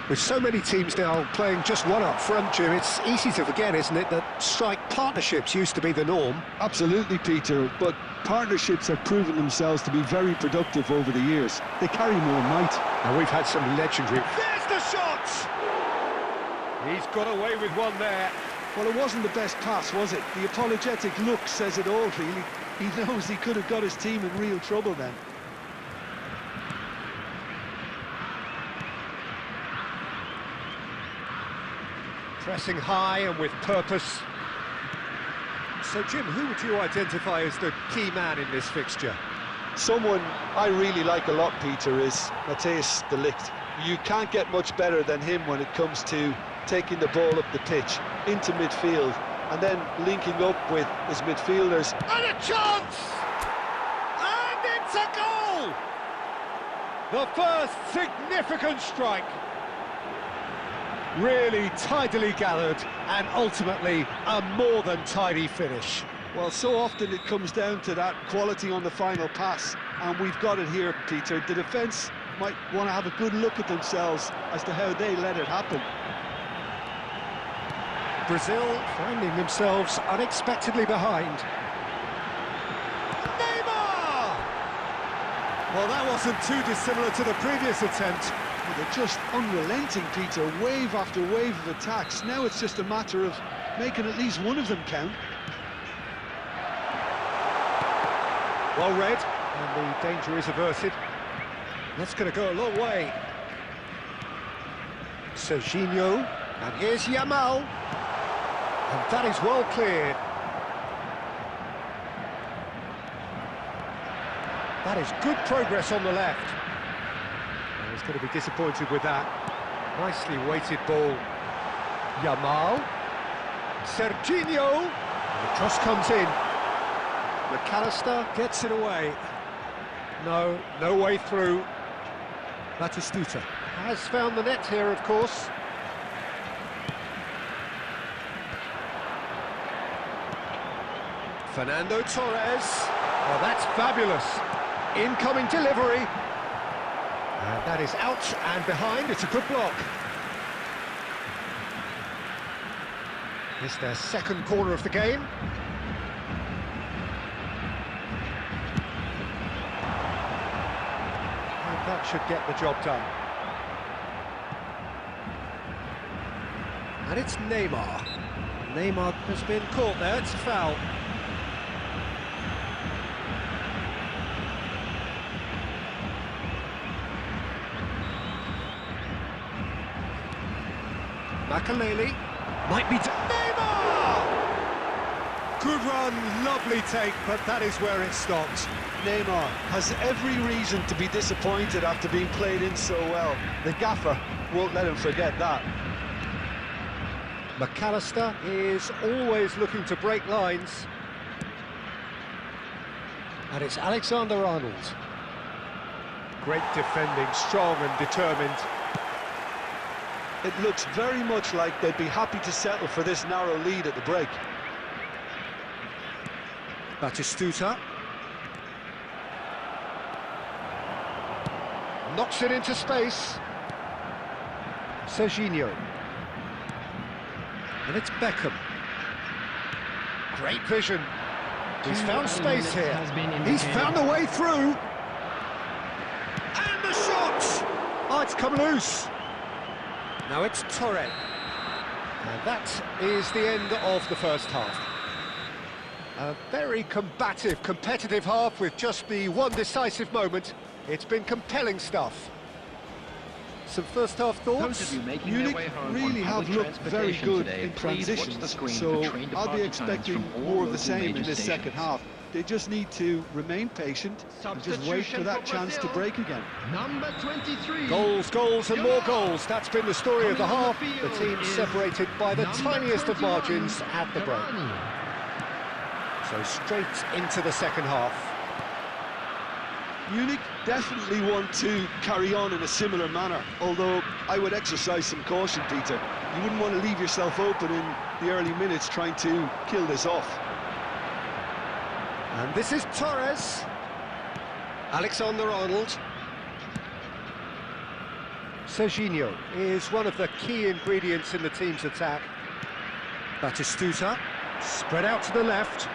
With so many teams now playing just one up front, Jim, it's easy to forget, isn't it, that strike partnerships used to be the norm. Absolutely, Peter, but partnerships have proven themselves to be very productive over the years. They carry more might. And we've had some legendary... There's the shot! He's got away with one there. Well, it wasn't the best pass, was it? The apologetic look says it all, really. He knows he could have got his team in real trouble then. Pressing high and with purpose. So, Jim, who would you identify as the key man in this fixture? Someone I really like a lot, Peter, is Matthijs de Ligt. You can't get much better than him when it comes to taking the ball up the pitch into midfield and then linking up with his midfielders. And a chance! And it's a goal! The first significant strike. Really tidily gathered and ultimately a more than tidy finish. Well, so often it comes down to that quality on the final pass, and we've got it here, Peter. The defence might want to have a good look at themselves as to how they let it happen. Brazil finding themselves unexpectedly behind. Neymar! Well, that wasn't too dissimilar to the previous attempt. Well, they're just unrelenting, Peter, wave after wave of attacks. Now it's just a matter of making at least one of them count. Well read, and the danger is averted. That's going to go a long way. Serginho, and here's Yamal. And that is well cleared. That is good progress on the left. And he's going to be disappointed with that. Nicely weighted ball. Yamal. Serginho. And the cross comes in. McAllister gets it away. No way through. Batistuta has found the net here, of course. Fernando Torres. Well, that's fabulous. Incoming delivery. And that is out and behind. It's a good block. It's their second corner of the game. And that should get the job done. And it's Neymar. Neymar has been caught there. It's a foul. Makaleli might be... Neymar! Good run, lovely take, but that is where it stops. Neymar has every reason to be disappointed after being played in so well. The gaffer won't let him forget that. McAllister is always looking to break lines. And it's Alexander-Arnold. Great defending, strong and determined. It looks very much like they'd be happy to settle for this narrow lead at the break. Batistuta. Knocks it into space. Serginho. And it's Beckham. Great vision. He's found space here. He's found a way through. And the shot! Oh, it's come loose. Now it's Torres. And that is the end of the first half. A very combative, competitive half with just the one decisive moment. It's been compelling stuff. Some first half thoughts? Munich really have looked very good in transitions, so I'll be expecting more of the same in this second half. They just need to remain patient and just wait for that chance to break again. Number 23. Goals, goals and more goals. That's been the story of the half. The team separated by the tiniest of margins at the break. So straight into the second half. Munich definitely want to carry on in a similar manner, although I would exercise some caution, Peter. You wouldn't want to leave yourself open in the early minutes trying to kill this off. And this is Torres. Alexander-Arnold. Serginho is one of the key ingredients in the team's attack. Batistuta, spread out to the left.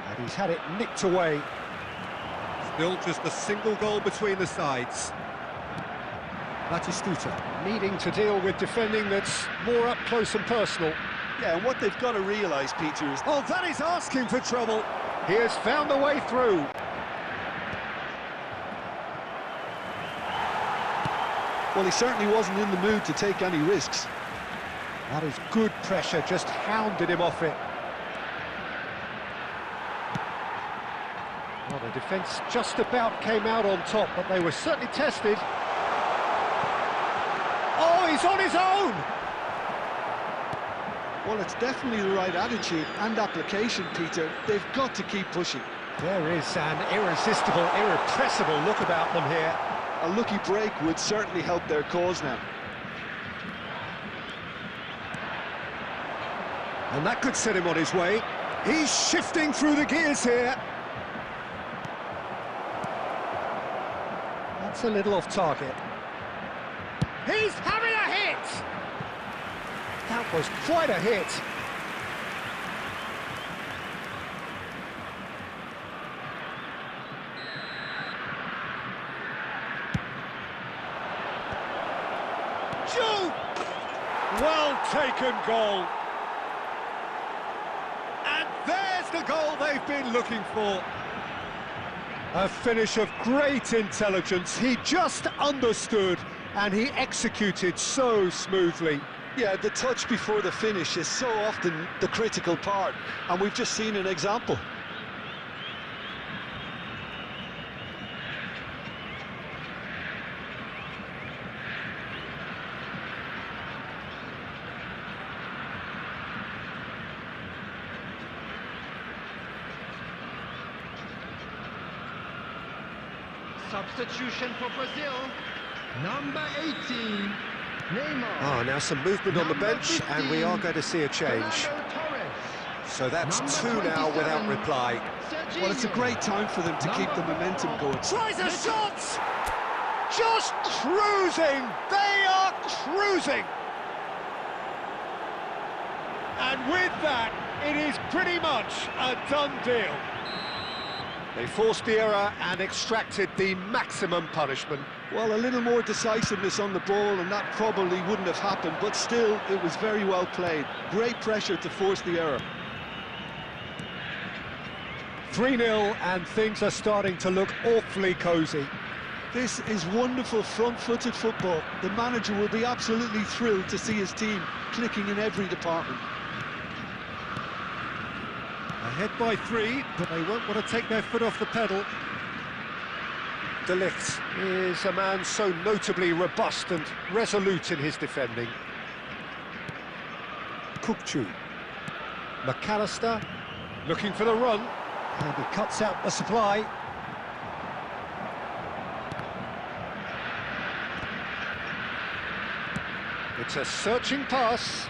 And he's had it nicked away. Still just a single goal between the sides. Batistuta needing to deal with defending that's more up close and personal. Yeah, and what they've got to realise, Peter, is... Oh, that is asking for trouble. He has found the way through. Well, he certainly wasn't in the mood to take any risks. That is good pressure, just hounded him off it. Well, the defence just about came out on top, but they were certainly tested. Oh, he's on his own! Well, it's definitely the right attitude and application, Peter. They've got to keep pushing. There is an irresistible, irrepressible look about them here. A lucky break would certainly help their cause now. And that could set him on his way. He's shifting through the gears here. That's a little off target. He's having a hit! That was quite a hit. Shoot! Well taken goal. And there's the goal they've been looking for. A finish of great intelligence. He just understood and he executed so smoothly. Yeah, the touch before the finish is so often the critical part, and we've just seen an example. Substitution for Brazil, number 18, Neymar. Ah, now some movement on the Number bench, 15, and we are going to see a change. Fernando Torres. So that's Number two now without 27, reply. Serginho. Well, it's a great time for them to keep the momentum going. Tries a shot! Just cruising! They are cruising! And with that, it is pretty much a done deal. They forced the error and extracted the maximum punishment. Well, a little more decisiveness on the ball, and that probably wouldn't have happened, but still, it was very well played. Great pressure to force the error. 3-0, and things are starting to look awfully cosy. This is wonderful front-footed football. The manager will be absolutely thrilled to see his team clicking in every department. Ahead by 3, but they won't want to take their foot off the pedal. De Ligt is a man so notably robust and resolute in his defending. Kukçu. McAllister looking for the run, and he cuts out the supply. It's a searching pass.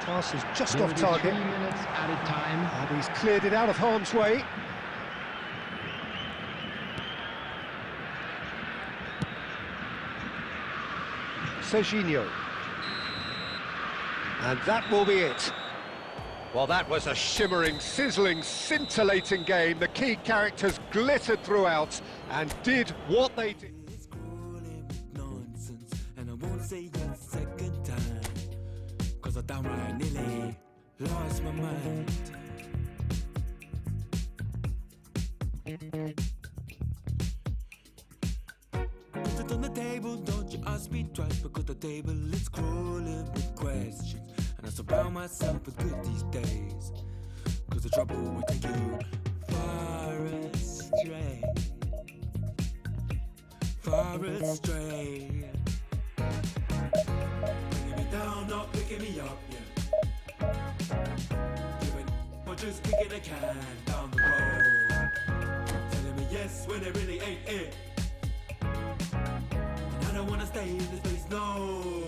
Pass is just off target. 3 minutes added time. And he's cleared it out of harm's way. Serginho. And that will be it. Well, that was a shimmering, sizzling, scintillating game. The key characters glittered throughout and did what they did. It's crueling with nonsense, and I won't say it a second time, 'cause I downright nearly lost my mind. Put it on the table, don't you ask me twice, because the table is crawling with questions, and I surround myself with good these days, 'cause the trouble will take you far astray. Far astray. Bringing me down, not picking me up, yeah. Giving or just kicking a can down the road. Telling me yes when it really ain't it. And I don't wanna stay in this place, no.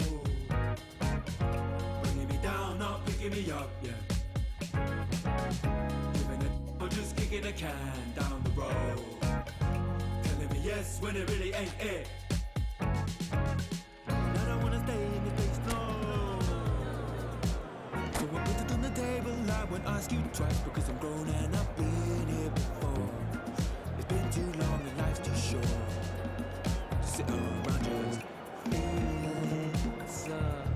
Bringing me down, not picking me up, yeah. Giving it or just kicking a can down the road. Telling me yes when it really ain't it. And I don't wanna stay in this place, no. So I put it on the table, I won't ask you twice because I'm grown and I've been here before. It's been too long and life's too short to sit around just feeling sad.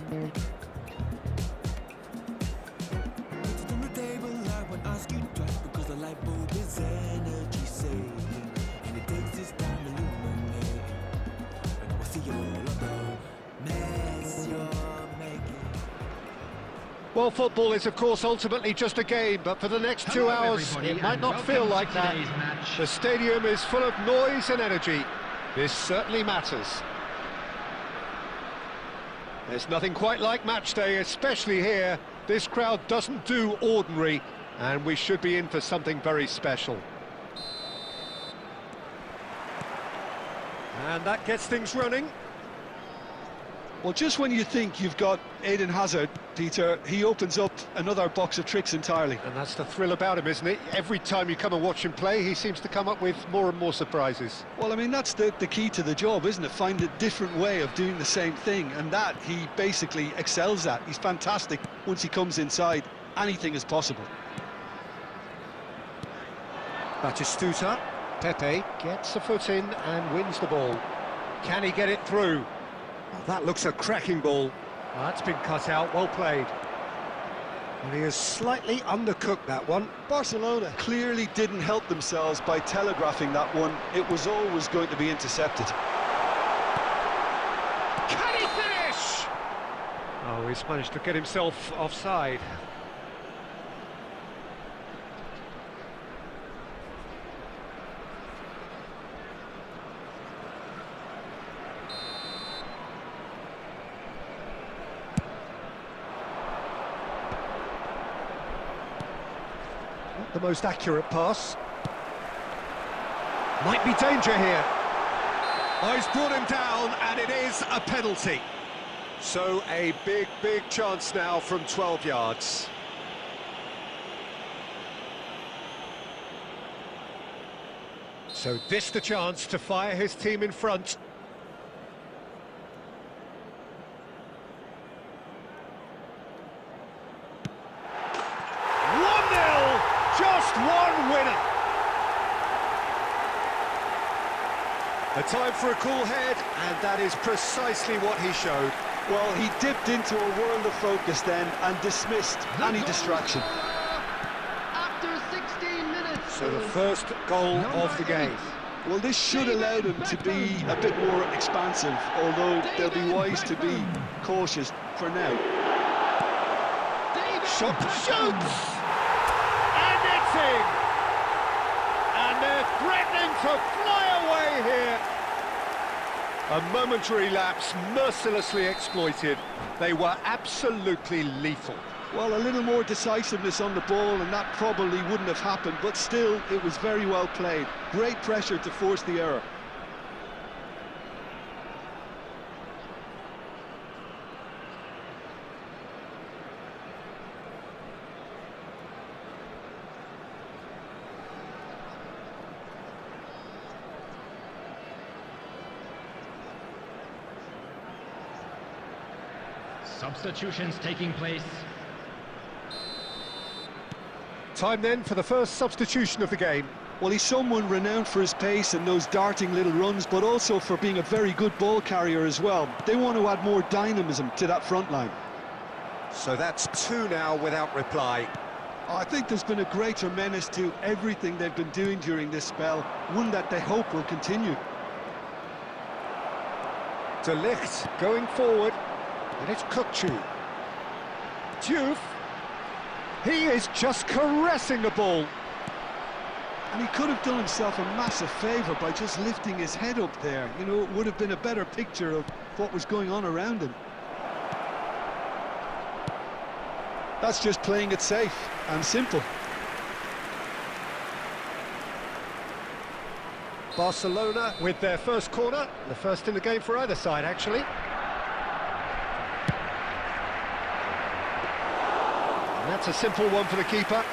Put it on the table, I won't ask you twice because the light bulb is energy saving and it takes its time illuminating. And I will see all of the mess you're making. Well, football is, of course, ultimately just a game, but for the next 2 hours, it might not feel like that. The stadium is full of noise and energy. This certainly matters. There's nothing quite like match day, especially here. This crowd doesn't do ordinary, and we should be in for something very special. And that gets things running. Well, just when you think you've got Eden Hazard, Peter, he opens up another box of tricks entirely. And that's the thrill about him, isn't it? Every time you come and watch him play, he seems to come up with more and more surprises. Well, I mean, that's the key to the job, isn't it? Find a different way of doing the same thing, and that he basically excels at. He's fantastic. Once he comes inside, anything is possible. Batistuta. Pepe gets a foot in and wins the ball. Can he get it through? Oh, that looks a cracking ball. Oh, that's been cut out, well played. And he has slightly undercooked that one. Barcelona clearly didn't help themselves by telegraphing that one. It was always going to be intercepted. Can he finish? Oh, he's managed to get himself offside. The most accurate pass. Might be danger here. Oh, he's brought him down, and it is a penalty. So a big chance now from 12 yards. So this the chance to fire his team in front. Just one winner. A time for a cool head, and that is precisely what he showed. Well, he dipped into a world of focus then and dismissed any distraction. After 16 minutes. So the first goal of the game. Well, this should allow them to be a bit more expansive, although they'll be wise to be cautious for now. Shot shoots! And they're threatening to fly away here. A momentary lapse mercilessly exploited. They were absolutely lethal. Well, a little more decisiveness on the ball and that probably wouldn't have happened, but still it was very well played. Great pressure to force the error. Substitutions taking place. Time then for the first substitution of the game. Well, he's someone renowned for his pace and those darting little runs, but also for being a very good ball carrier as well. They want to add more dynamism to that front line. So that's two now without reply. I think there's been a greater menace to everything they've been doing during this spell, one that they hope will continue. De Ligt going forward, and it's Kukçu. Diouf, he is just caressing the ball. And he could have done himself a massive favour by just lifting his head up there. You know, it would have been a better picture of what was going on around him. That's just playing it safe and simple. Barcelona with their first corner, the first in the game for either side, actually. And that's a simple one for the keeper.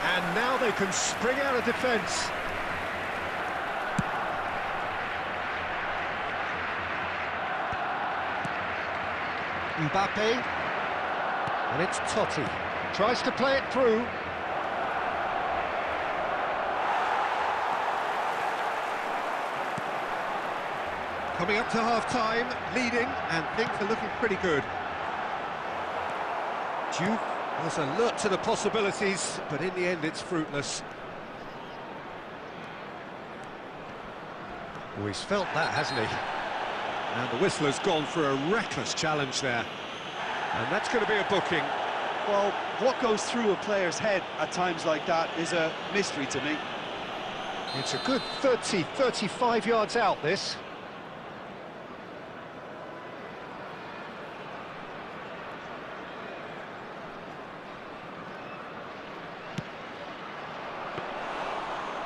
And now they can spring out of defence. Mbappe. And it's Totti. Tries to play it through. Coming up to half-time, leading, and things are looking pretty good. Juve was alert to the possibilities, but in the end it's fruitless. Oh, he's felt that, hasn't he? And the whistle has gone for a reckless challenge there. And that's going to be a booking. Well, what goes through a player's head at times like that is a mystery to me. It's a good 30, 35 yards out, this.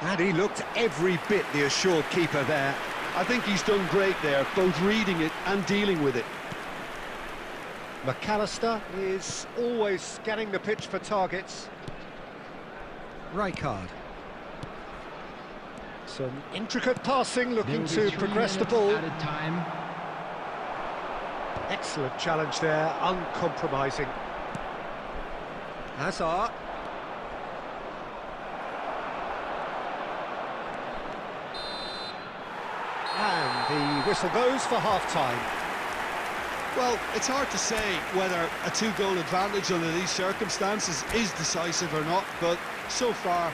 And he looked every bit the assured keeper there. I think he's done great there, both reading it and dealing with it. McAllister is always scanning the pitch for targets. Rijkaard. Some intricate passing, looking to progress the ball. Added time. Excellent challenge there, uncompromising. Hazard. And the whistle goes for half-time. Well, it's hard to say whether a two-goal advantage under these circumstances is decisive or not, but so far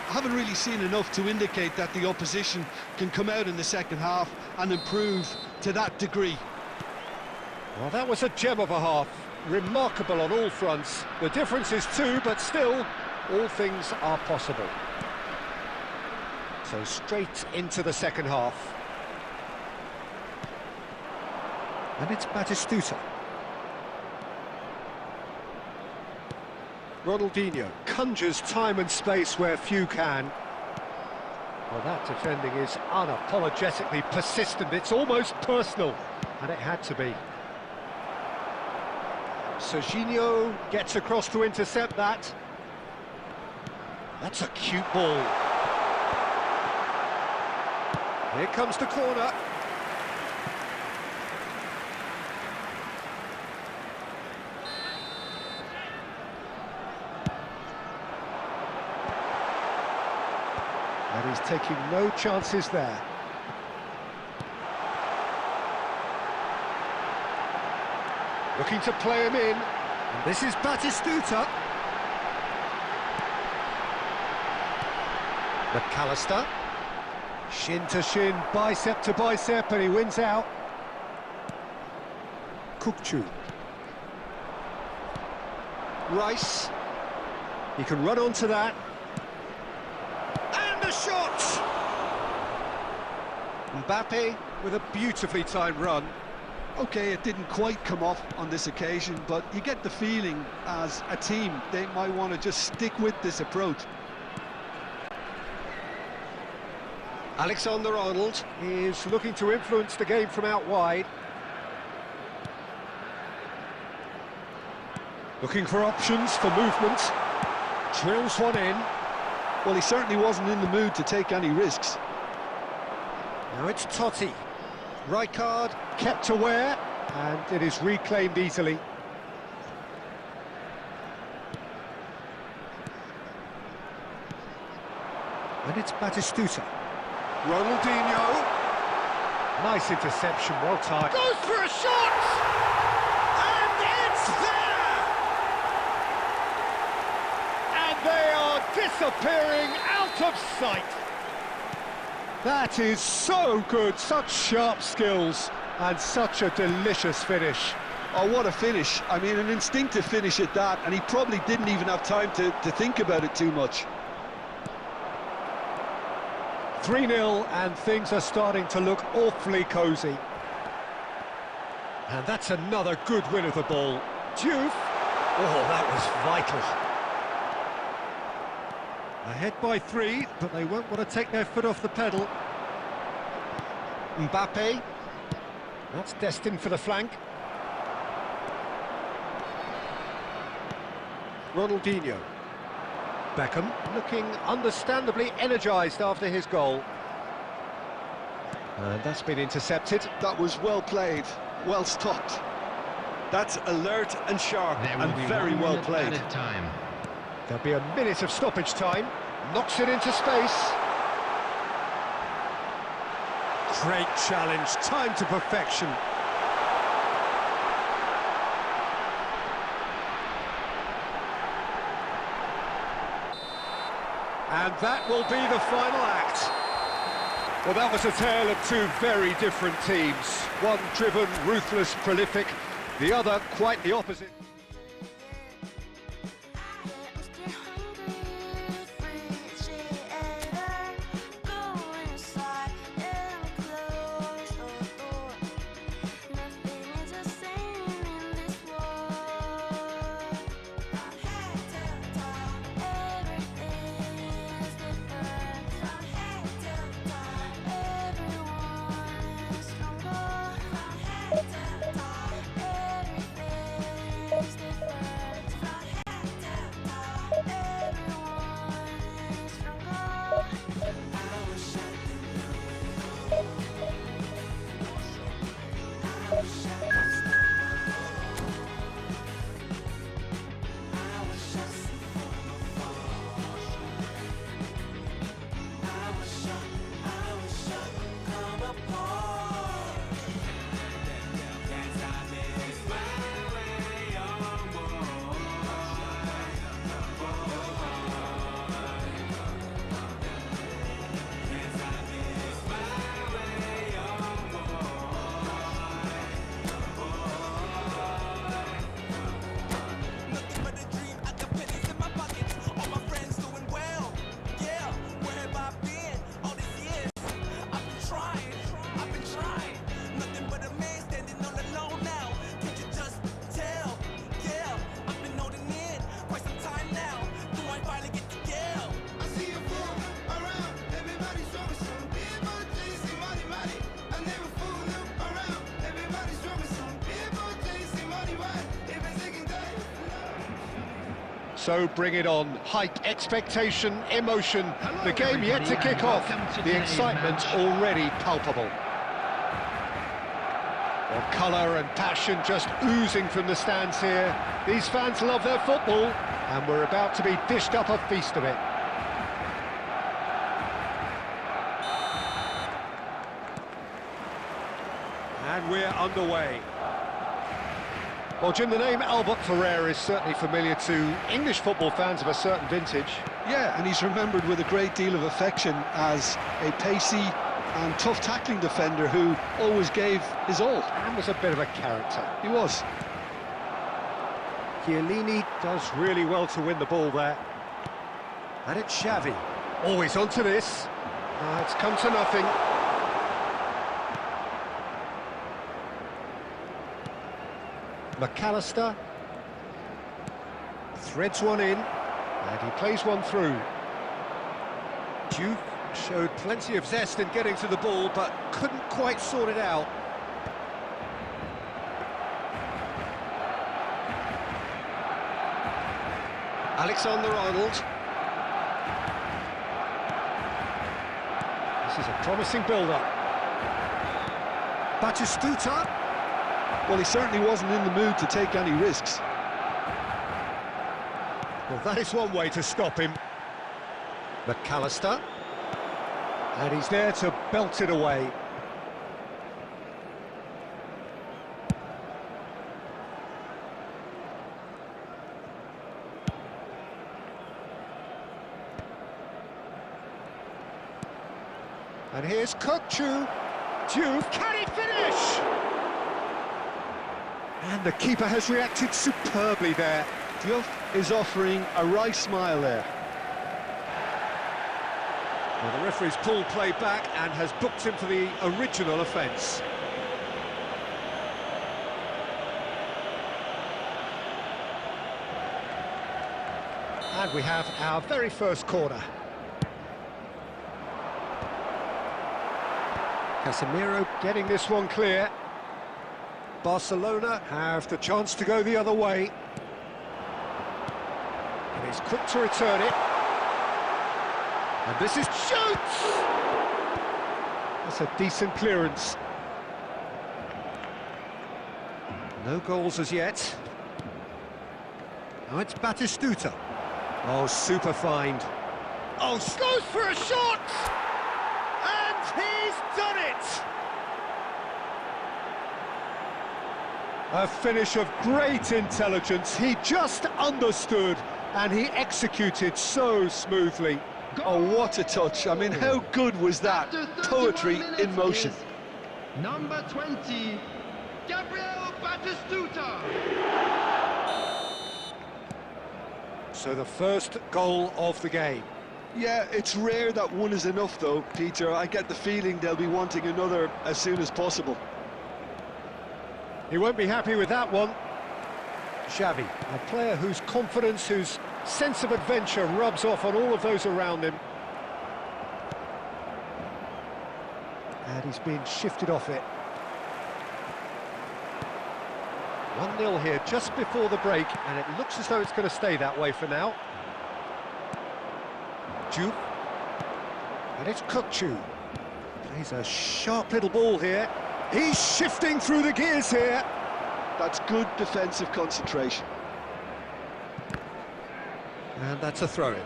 I haven't really seen enough to indicate that the opposition can come out in the second half and improve to that degree. Well, that was a gem of a half. Remarkable on all fronts. The difference is 2, but still, all things are possible. So straight into the second half. And it's Batistuta. Ronaldinho conjures time and space where few can. Well, that defending is unapologetically persistent. It's almost personal, and it had to be. Serginho gets across to intercept that. That's a cute ball. Here comes the corner. And he's taking no chances there. Looking to play him in. And this is Batistuta. McAllister. Shin to shin, bicep to bicep, and he wins out. Kukçu. Rice. He can run onto that. And a shot! Mbappe with a beautifully timed run. Okay, it didn't quite come off on this occasion, but you get the feeling as a team they might want to just stick with this approach. Alexander-Arnold is looking to influence the game from out wide. Looking for options for movement. Drills one in. Well, he certainly wasn't in the mood to take any risks. Now it's Totti. Rijkaard kept aware, and it is reclaimed easily. And it's Batistuta. Ronaldinho. Nice interception, well timed. Goes for a shot! And it's there! And they are disappearing out of sight. That is so good, such sharp skills, and such a delicious finish. Oh, what a finish. I mean, an instinctive finish at that, and he probably didn't even have time to think about it too much. 3-0, and things are starting to look awfully cosy. And that's another good win of the ball. Diouf. Oh, that was vital. Ahead by 3, but they won't want to take their foot off the pedal. Mbappe. That's destined for the flank. Ronaldinho. Beckham looking understandably energised after his goal. And that's been intercepted. That was well played, well stopped. That's alert and sharp and very well played. Time. There'll be a minute of stoppage time. Knocks it into space. Great challenge, time to perfection. And that will be the final act. Well, that was a tale of two very different teams. One driven, ruthless, prolific. The other quite the opposite. So bring it on. Hype, expectation, emotion. Hello, The game yet to everybody, kick and off. welcome to The today's excitement match. already palpable. Well, colour and passion just oozing from the stands here. These fans love their football, and we're about to be dished up a feast of it. And we're underway. Well, Jim, the name Albert Ferrer is certainly familiar to English football fans of a certain vintage. Yeah, and he's remembered with a great deal of affection as a pacey and tough tackling defender who always gave his all. And was a bit of a character. He was. Chiellini does really well to win the ball there. And it's Xavi. Always onto this. It's come to nothing. McAllister threads one in, and he plays one through. Diouf showed plenty of zest in getting to the ball, but couldn't quite sort it out. Alexander-Arnold. This is a promising build-up. Batistuta. Well, he certainly wasn't in the mood to take any risks. Well, that is one way to stop him. McAllister. And he's there to belt it away. And here's Kökçü. Diouf, can he finish? And the keeper has reacted superbly there. Diouf is offering a wry smile there. Well, the referee's pulled play back and has booked him for the original offence. And we have our very first corner. Casemiro getting this one clear. Barcelona have the chance to go the other way. And he's quick to return it. And this is shoots! That's a decent clearance. No goals as yet. Now it's Batistuta. Oh, super find. Oh, goes for a shot! And he's done it! A finish of great intelligence. He just understood and he executed so smoothly. Oh, what a touch. I mean, how good was that? Poetry in motion. Number 20, Gabriel Batistuta. So the first goal of the game. Yeah, it's rare that one is enough though, Peter. I get the feeling they'll be wanting another as soon as possible. He won't be happy with that one. Xavi, a player whose confidence, whose sense of adventure rubs off on all of those around him. And he's been shifted off it. 1-0 here just before the break, and it looks as though it's going to stay that way for now. Juve. And it's Kukçu. Plays a sharp little ball here. He's shifting through the gears here. That's good defensive concentration. And that's a throw-in.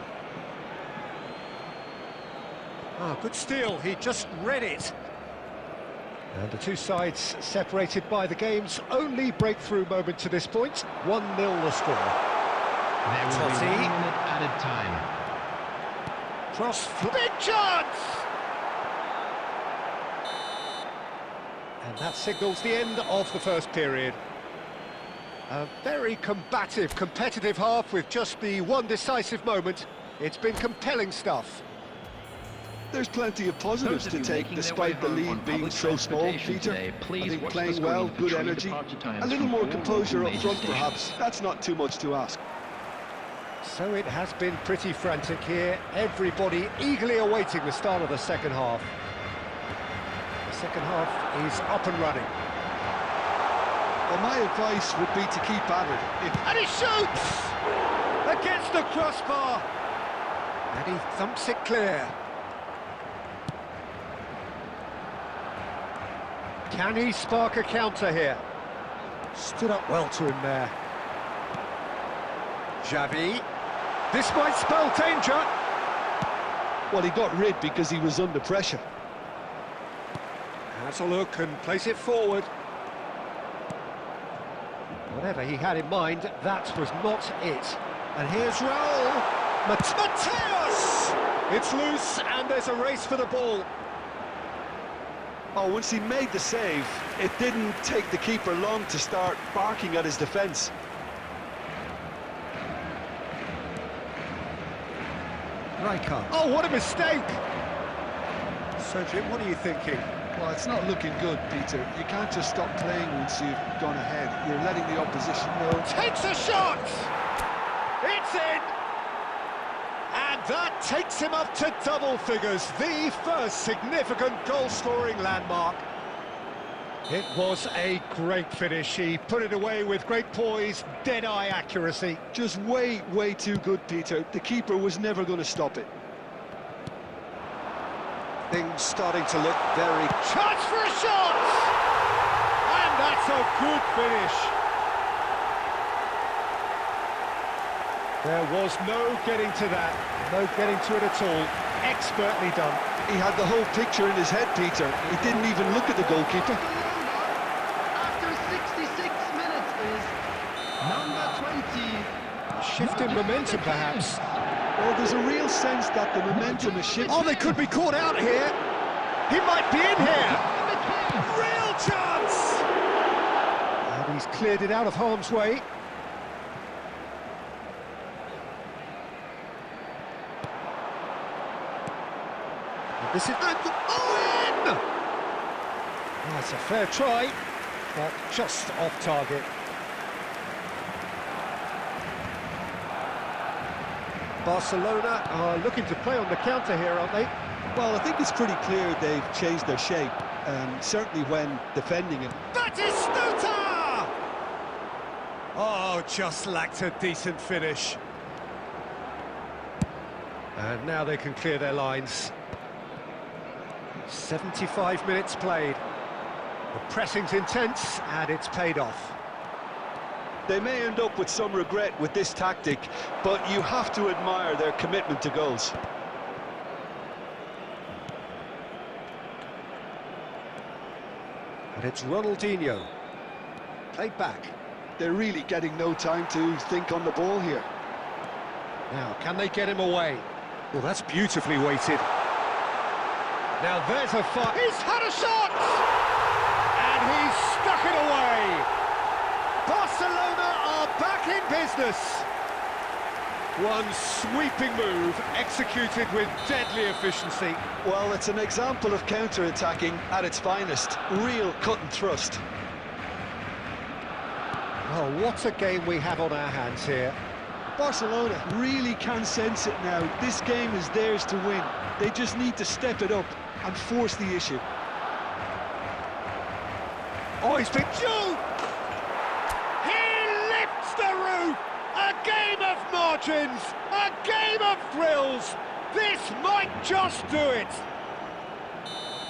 Ah, good steal, he just read it. And the two sides separated by the game's only breakthrough moment to this point. 1-0 the score. There will be 1 minute added time. Cross, big chance! And that signals the end of the first period. A very combative, competitive half with just the one decisive moment. It's been compelling stuff. There's plenty of positives to take despite the lead being so small, Peter. I think playing well, good energy, a little more composure up front perhaps. That's not too much to ask. So it has been pretty frantic here. Everybody eagerly awaiting the start of the second half. The second half is up and running. Well, my advice would be to keep at it. And he shoots! Against the crossbar! And he thumps it clear. Can he spark a counter here? Stood up well to him there. Xavi. This might spell danger. Well, he got rid because he was under pressure. Has a look and plays it forward. Whatever he had in mind, that was not it. And here's Raul. Mateus! It's loose and there's a race for the ball. Oh, once he made the save, it didn't take the keeper long to start barking at his defence. Rijkaard. Oh, what a mistake! So, Jim, what are you thinking? Well, it's not looking good, Peter. You can't just stop playing once you've gone ahead. You're letting the opposition know. Takes a shot! It's in! And that takes him up to double figures, the first significant goal-scoring landmark. It was a great finish. He put it away with great poise, dead-eye accuracy. Just way, way too good, Peter. The keeper was never going to stop it. Things starting to look very... Chance for a shot! And that's a good finish. There was no getting to that, no getting to it at all. Expertly done. He had the whole picture in his head, Peter. He didn't even look at the goalkeeper. After 66 minutes is number 20. Shift in momentum, perhaps. Well, there's a real sense that the momentum is shifting. Oh, they could be caught out here. He might be in here. Real chance! And he's cleared it out of harm's way. And this is... Oh, in! Oh, it's a fair try, but just off target. Barcelona are looking to play on the counter here, aren't they? Well, I think it's pretty clear they've changed their shape, certainly when defending it. Batistuta! Oh, just lacked a decent finish. And now they can clear their lines. 75 minutes played. The pressing's intense, and it's paid off. They may end up with some regret with this tactic, but you have to admire their commitment to goals. And it's Ronaldinho. Played back. They're really getting no time to think on the ball here. Now, can they get him away? Well, that's beautifully weighted. Now, there's a fire. He's had a shot! And he's stuck it away! Barcelona are back in business! One sweeping move, executed with deadly efficiency. Well, it's an example of counter-attacking at its finest. Real cut and thrust. Oh, what a game we have on our hands here. Barcelona really can sense it now. This game is theirs to win. They just need to step it up and force the issue. Oh, he's been shoot! He lifts the roof! A game of margins! A game of thrills! This might just do it!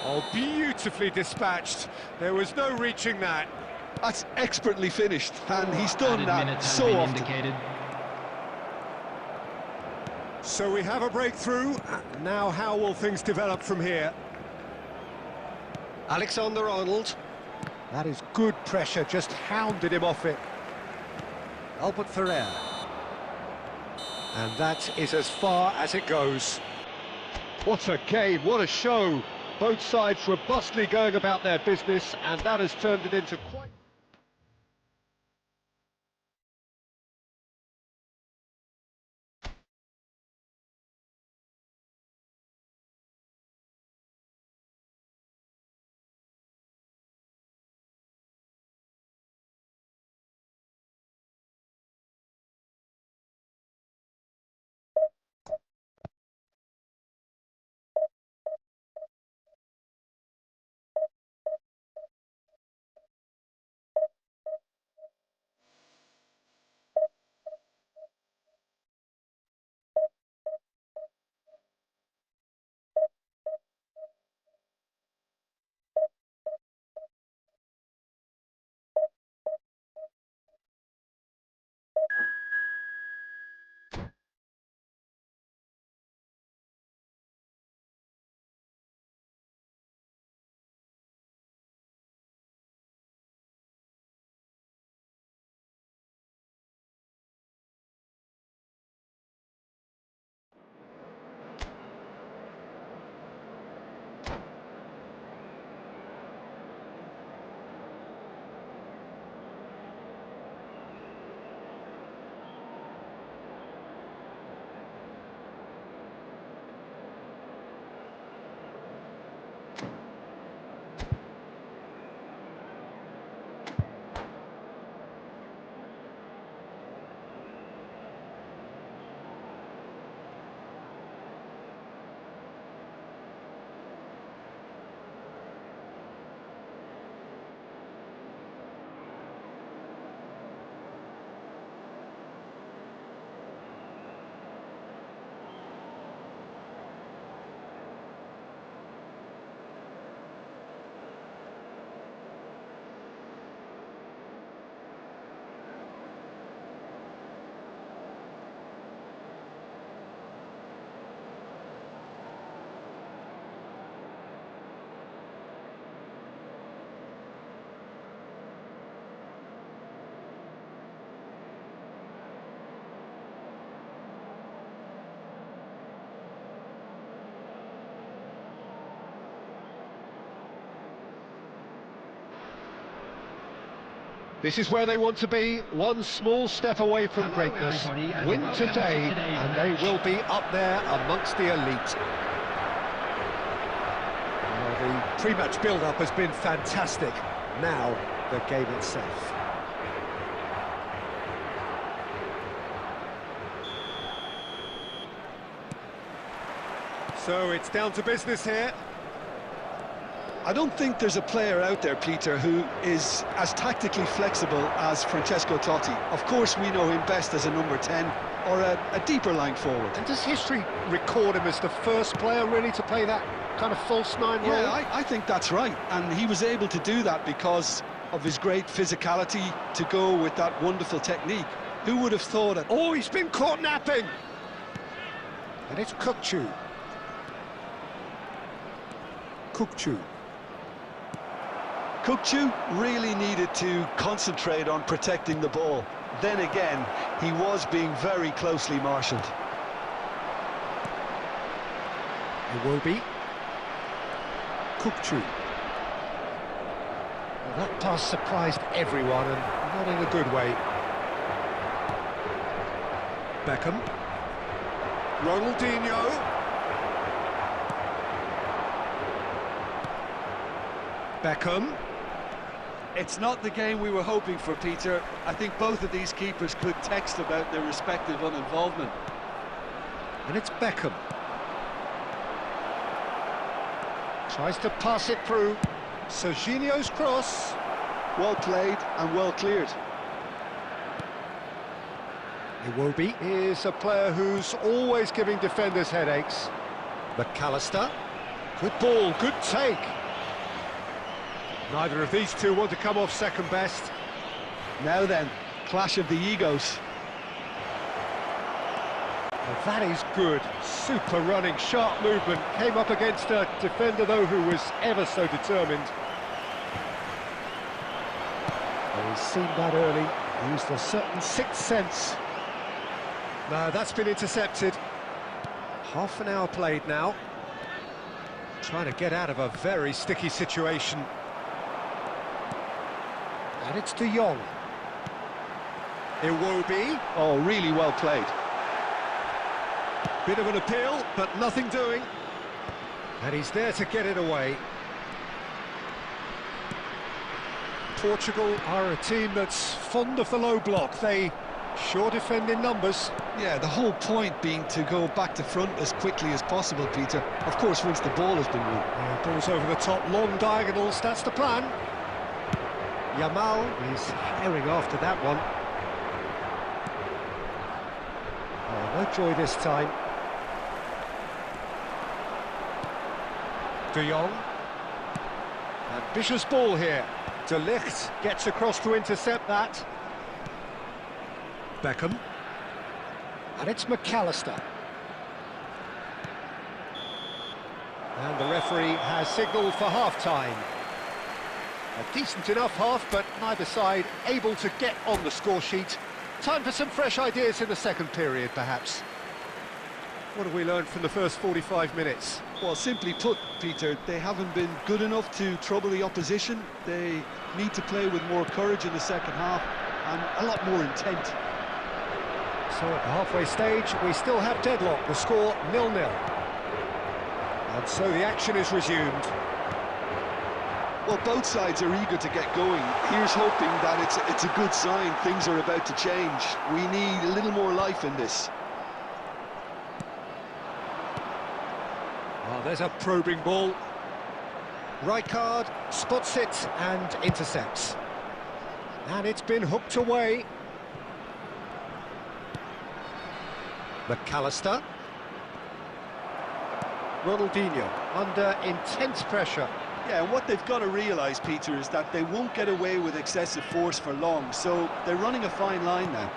Oh, beautifully dispatched. There was no reaching that. That's expertly finished, and he's done that so often. So we have a breakthrough. Now how will things develop from here? Alexander-Arnold. That is good pressure, just hounded him off it. Albert Ferrer. And that is as far as it goes. What a game, what a show. Both sides robustly going about their business, and that has turned it into quite... This is where they want to be, one small step away from greatness. Win today, and they will be up there amongst the elite. Well, the pre-match build-up has been fantastic. Now, the game itself. So it's down to business here. I don't think there's a player out there, Peter, who is as tactically flexible as Francesco Totti. Of course, we know him best as a number 10 or a deeper line forward. And does history record him as the first player really to play that kind of false nine role? Yeah, I think that's right. And he was able to do that because of his great physicality to go with that wonderful technique. Who would have thought it? Oh, he's been caught napping! And it's Kukçu. Kukçu. Kukçu really needed to concentrate on protecting the ball. Then again, he was being very closely marshalled. Iwobi. Kukçu. Well, that pass surprised everyone, and not in a good way. Beckham. Ronaldinho. Beckham. It's not the game we were hoping for, Peter. I think both of these keepers could text about their respective uninvolvement. And it's Beckham. Tries to pass it through. Serginho's cross. Well played and well cleared. Iwobi is a player who's always giving defenders headaches. McAllister. Good ball, good take. Neither of these two want to come off second best. Now then, clash of the egos. Well, that is good. Super running, sharp movement. Came up against a defender, though, who was ever so determined. Well, he's seen that early. Used a certain sixth sense. No, that's been intercepted. Half an hour played now. Trying to get out of a very sticky situation. And it's De Jong. Iwobi. Oh, really well played. Bit of an appeal, but nothing doing. And he's there to get it away. Portugal are a team that's fond of the low block. They sure defend in numbers. Yeah, the whole point being to go back to front as quickly as possible, Peter. Of course, once the ball has been won. Yeah, ball's over the top, long diagonals, that's the plan. Yamal is herring after that one. Oh, no joy this time. De Jong. Ambitious ball here. De Ligt gets across to intercept that. Beckham. And it's McAllister. And the referee has signalled for half-time. A decent enough half, but neither side able to get on the score sheet. Time for some fresh ideas in the second period, perhaps. What have we learned from the first 45 minutes? Well, simply put, Peter, they haven't been good enough to trouble the opposition. They need to play with more courage in the second half and a lot more intent. So at the halfway stage, we still have deadlock, the score 0-0. And so the action is resumed. Well, both sides are eager to get going. Here's hoping that it's a good sign. Things are about to change. We need a little more life in this. Oh, there's a probing ball. Rijkaard spots it and intercepts. And it's been hooked away. McAllister. Ronaldinho under intense pressure. Yeah, and what they've got to realise, Peter, is that they won't get away with excessive force for long, so they're running a fine line now.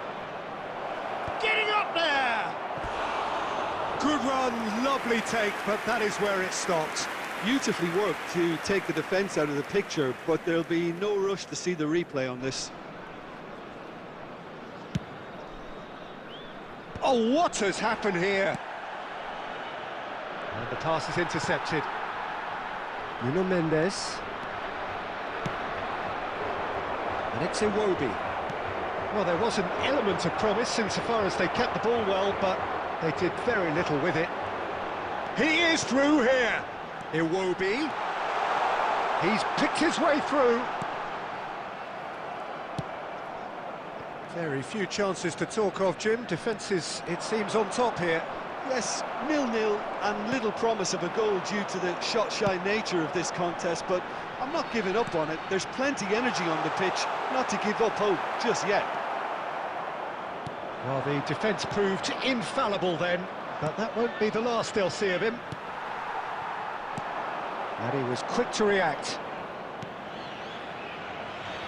Getting up there! Good run, lovely take, but that is where it stopped. Beautifully worked to take the defence out of the picture, but there'll be no rush to see the replay on this. Oh, what has happened here? And the pass is intercepted. Nuno Mendes. And it's Iwobi. Well, there was an element of promise insofar as they kept the ball well, but they did very little with it. He is through here. Iwobi. He's picked his way through. Very few chances to talk of, Jim. Defence is, it seems, on top here. Yes, 0-0 and little promise of a goal due to the shot-shy nature of this contest, but I'm not giving up on it. There's plenty energy on the pitch, not to give up hope just yet. Well, the defence proved infallible then, but that won't be the last they'll see of him. And he was quick to react.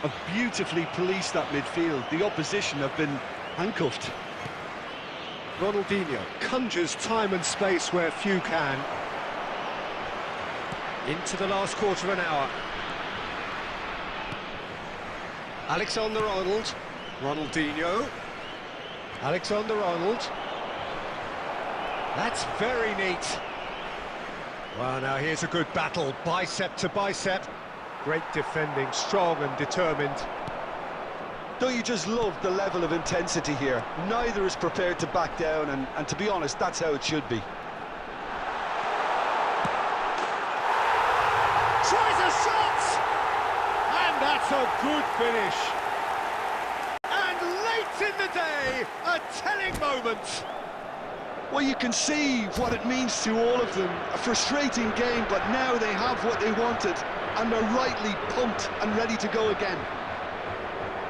Have beautifully policed that midfield. The opposition have been handcuffed. Ronaldinho conjures time and space where few can. Into the last quarter of an hour. Alexander-Arnold. Ronaldinho. Alexander-Arnold. That's very neat. Well, now here's a good battle, bicep to bicep. Great defending, strong and determined. Don't you just love the level of intensity here? Neither is prepared to back down, and to be honest, that's how it should be. Tries a shot! And that's a good finish. And late in the day, a telling moment. Well, you can see what it means to all of them. A frustrating game, but now they have what they wanted, and they're rightly pumped and ready to go again.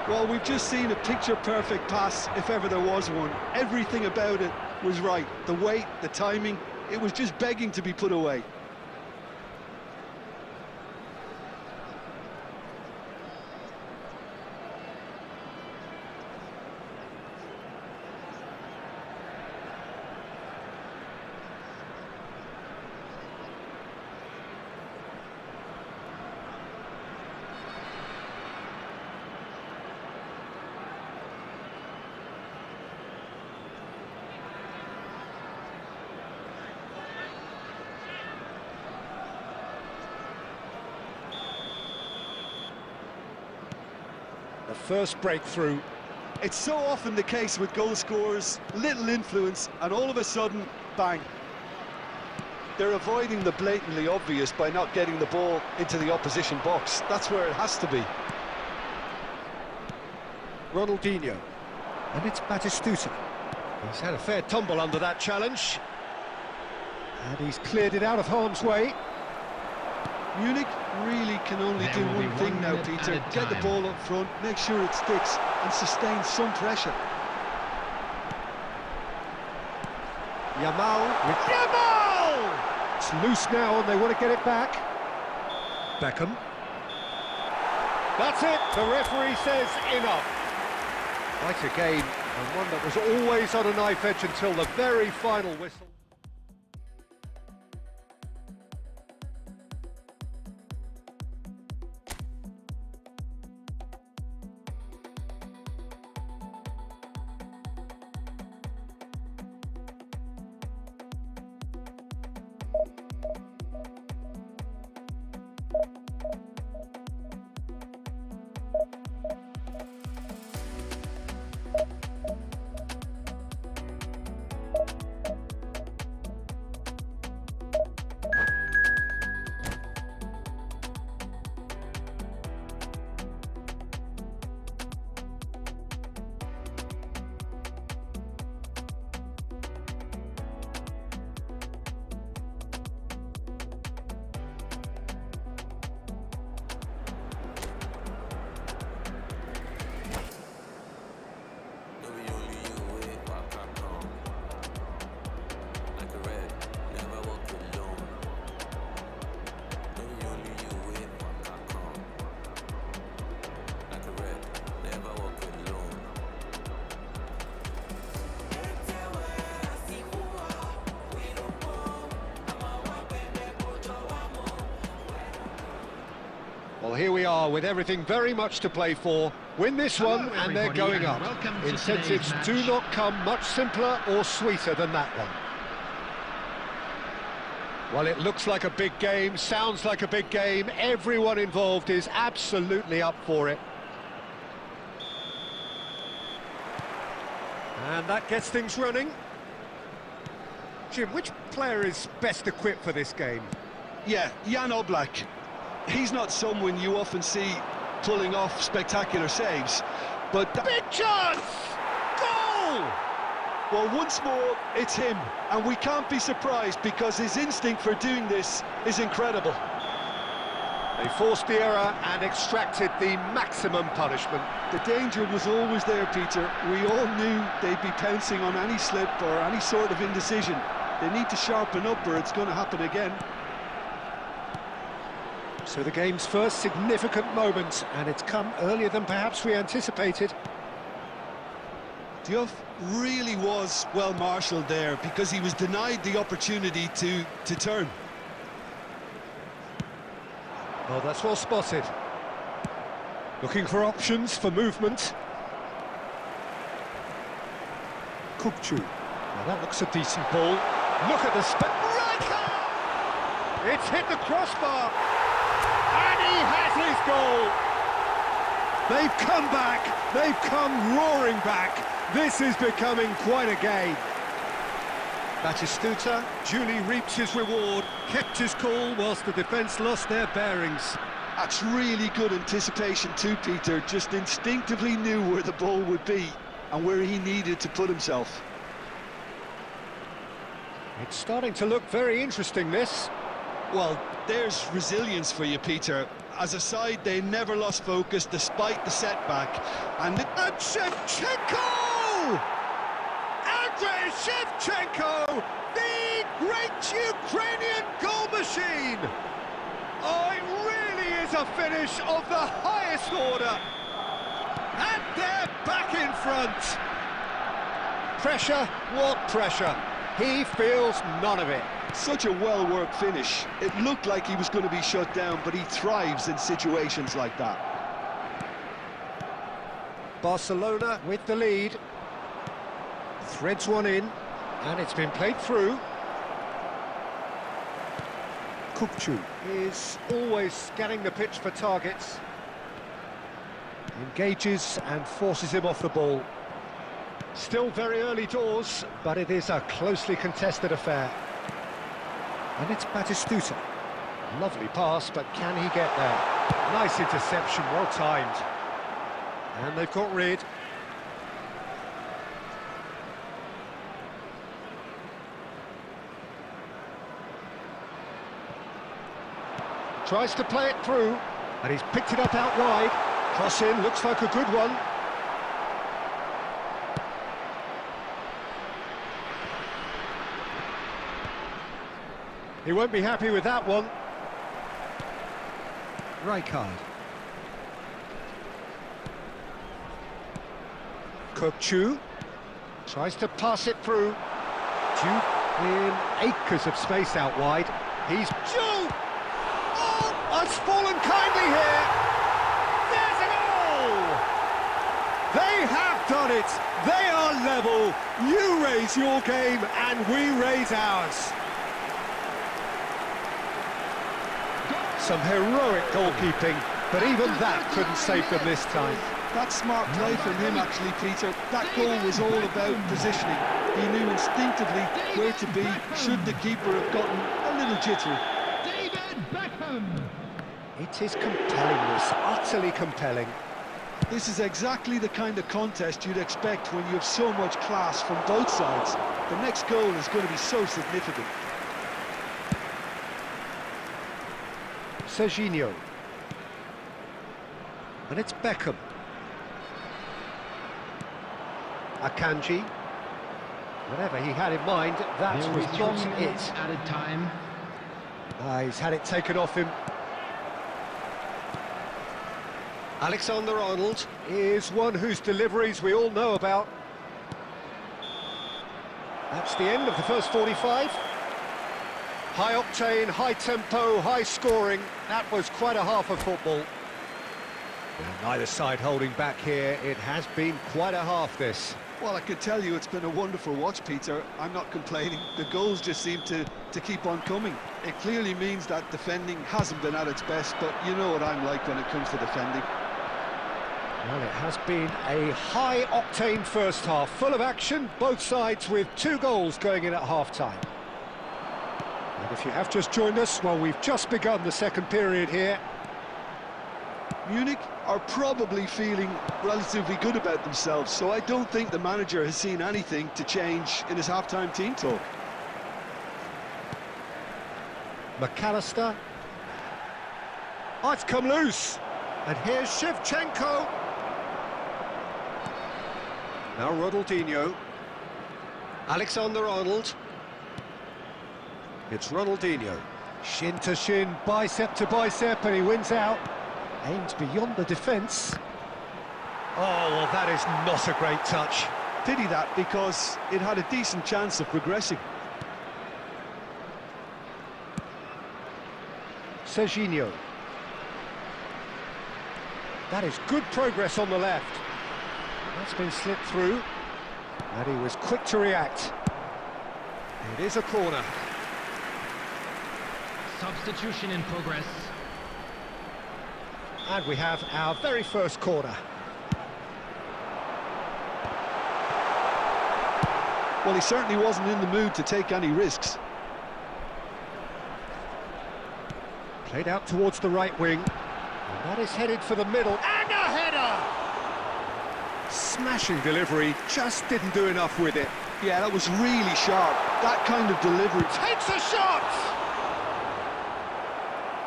Well, we've just seen a picture-perfect pass, if ever there was one. Everything about it was right. The weight, the timing, it was just begging to be put away. The first breakthrough. It's so often the case with goal scorers, little influence, and all of a sudden, bang. They're avoiding the blatantly obvious by not getting the ball into the opposition box. That's where it has to be. Ronaldinho. And it's Batistuta. He's had a fair tumble under that challenge. And he's cleared it out of harm's way. Munich really can only do one thing now, Peter. Get the ball up front, make sure it sticks, and sustain some pressure. Yamal with Yamal! It's loose now and they want to get it back. Beckham. That's it, the referee says enough. Quite a game, and one that was always on a knife edge until the very final whistle. Well, here we are with everything very much to play for. Win this one and they're going up. Incentives do not come much simpler or sweeter than that one. Well, it looks like a big game, sounds like a big game. Everyone involved is absolutely up for it. And that gets things running. Jim, which player is best equipped for this game? Yeah, Jan Oblak. He's not someone you often see pulling off spectacular saves, but... Big chance! Goal! Well, once more, it's him, and we can't be surprised because his instinct for doing this is incredible. They forced the error and extracted the maximum punishment. The danger was always there, Peter. We all knew they'd be pouncing on any slip or any sort of indecision. They need to sharpen up or it's going to happen again. So the game's first significant moment, and it's come earlier than perhaps we anticipated. Diouf really was well marshalled there because he was denied the opportunity to turn. Well, that's well spotted. Looking for options for movement. Kukçu. Now that looks a decent ball. Look at the Striker! It's hit the crossbar, and he has his goal. They've come back. They've come roaring back. This is becoming quite a game. Batistuta duly reaps his reward, kept his cool whilst the defence lost their bearings. That's really good anticipation too, Peter. Just instinctively knew where the ball would be and where he needed to put himself. It's starting to look very interesting, this. Well, there's resilience for you, Peter. As a side, they never lost focus despite the setback. And Shevchenko! Andrei Shevchenko, the great Ukrainian goal machine! Oh, it really is a finish of the highest order. And they're back in front. Pressure, what pressure? He feels none of it. Such a well-worked finish. It looked like he was going to be shut down, but he thrives in situations like that. Barcelona with the lead. Threads one in, and it's been played through. Kukçu is always scanning the pitch for targets. Engages and forces him off the ball. Still very early doors, but it is a closely contested affair. And it's Batistuta. Lovely pass, but can he get there? Nice interception, well timed. And they've got rid. Tries to play it through, and he's picked it up out wide. Cross in, looks like a good one. He won't be happy with that one. Rijkaard. Kukçu tries to pass it through. Jude in acres of space out wide. He's Jude! Oh, has fallen kindly here. There's a goal! They have done it. They are level. You raise your game and we raise ours. Some heroic goalkeeping, but even that couldn't save them this time. That's smart play from him, actually, Peter. That goal was all about positioning. He knew instinctively where to be, should the keeper have gotten a little jittery. It is compelling, this, utterly compelling. This is exactly the kind of contest you'd expect when you have so much class from both sides. The next goal is going to be so significant. Serginho. And it's Beckham. Akanji. Whatever he had in mind, that was not it. Added time. He's had it taken off him. Alexander-Arnold is one whose deliveries we all know about. That's the end of the first 45. High octane, high tempo, high scoring. That was quite a half of football. And neither side holding back here. It has been quite a half, this. Well, I can tell you it's been a wonderful watch, Peter. I'm not complaining. The goals just seem to keep on coming. It clearly means that defending hasn't been at its best, but you know what I'm like when it comes to defending. Well, it has been a high-octane first half, full of action, both sides with 2 goals going in at half-time. And if you have just joined us, well, we've just begun the second period here. Munich are probably feeling relatively good about themselves, so I don't think the manager has seen anything to change in his half-time team talk. McAllister. Oh, it's come loose. And here's Shevchenko. Now Ronaldinho. Alexander-Arnold. It's Ronaldinho. Shin to shin, bicep to bicep, and he wins out. Aimed beyond the defence. Oh, well, that is not a great touch. Pity that, because it had a decent chance of progressing. Serginho. That is good progress on the left. That's been slipped through, and he was quick to react. It is a corner. Substitution in progress. And we have our very first corner. Well, he certainly wasn't in the mood to take any risks. Played out towards the right wing. And that is headed for the middle. And a header! Smashing delivery, just didn't do enough with it. Yeah, that was really sharp. That kind of delivery. Takes a shot!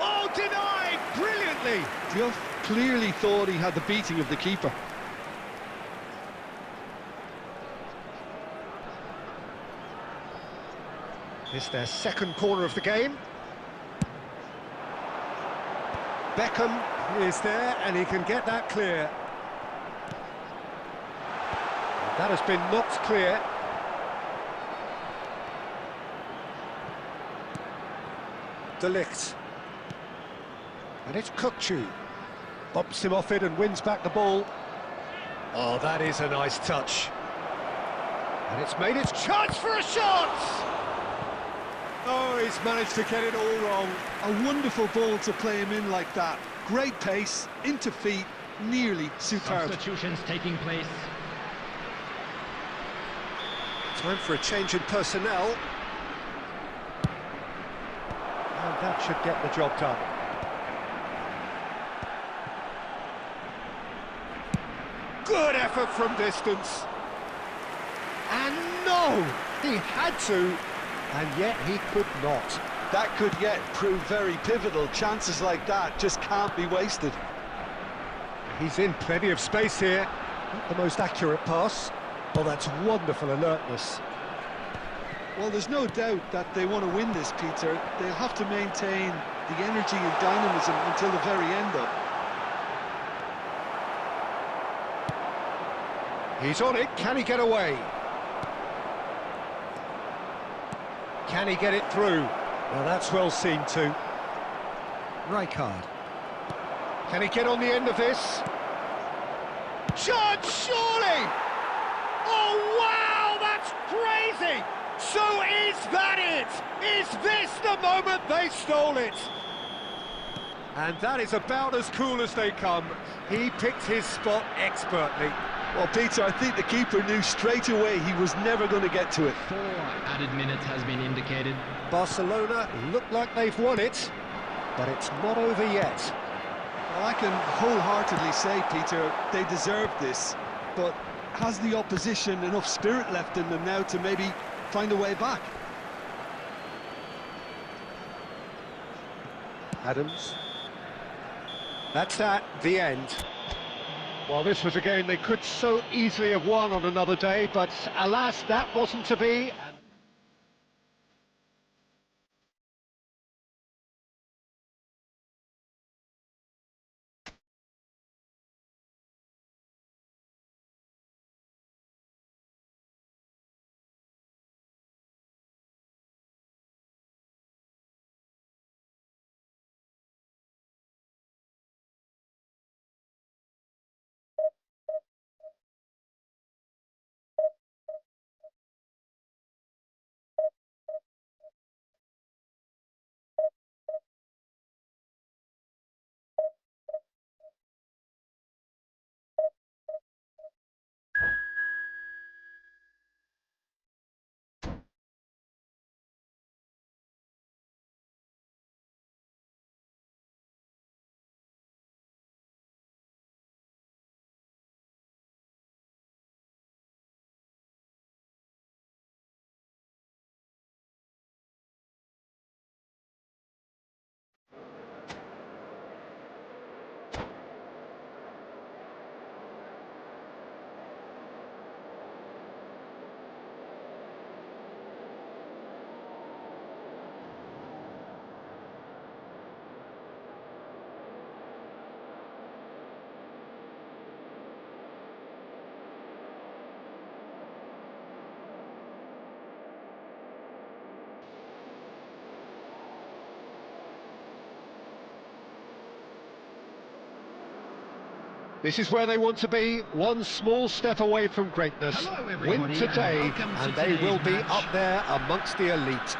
Oh, denied brilliantly! Just clearly thought he had the beating of the keeper. It's their second corner of the game. Beckham is there, and he can get that clear. That has been knocked clear. De Ligt. And it's Kukçu. Bumps him off it and wins back the ball. Oh, that is a nice touch. And it's made its chance for a shot! Oh, he's managed to get it all wrong. A wonderful ball to play him in like that. Great pace, into feet, nearly superb. Substitutions taking place. Time for a change in personnel. And that should get the job done. Good effort from distance. And no! He had to, and yet he could not. That could yet prove very pivotal. Chances like that just can't be wasted. He's in plenty of space here. Not the most accurate pass. Oh, that's wonderful alertness. Well, there's no doubt that they want to win this, Peter. They'll have to maintain the energy and dynamism until the very end, though. He's on it. Can he get away? Can he get it through? Well, that's well seen too. Rijkaard. Can he get on the end of this? Chance, surely! Oh, wow, that's crazy! So is that it? Is this the moment they stole it? And that is about as cool as they come. He picked his spot expertly. Well, Peter, I think the keeper knew straight away he was never going to get to it. 4 added minutes has been indicated. Barcelona look like they've won it, but it's not over yet. Well, I can wholeheartedly say, Peter, they deserve this, but has the opposition enough spirit left in them now to maybe find a way back? Adams. That's that, the end. Well, this was a game they could so easily have won on another day, but alas, that wasn't to be. This is where they want to be, one small step away from greatness. Hello, Win everybody, today, and welcome to and they will today's be match. up there amongst the elite.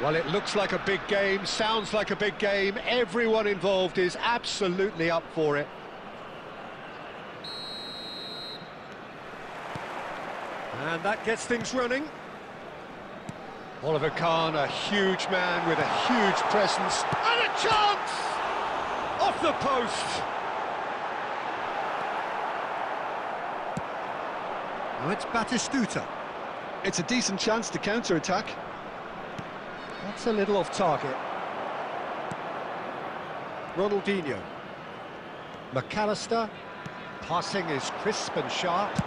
Well, it looks like a big game, sounds like a big game. Everyone involved is absolutely up for it. And that gets things running. Oliver Kahn, a huge man with a huge presence. And a chance! Off the post! Now it's Batistuta. It's a decent chance to counter-attack. That's a little off target. Ronaldinho. McAllister. Passing is crisp and sharp.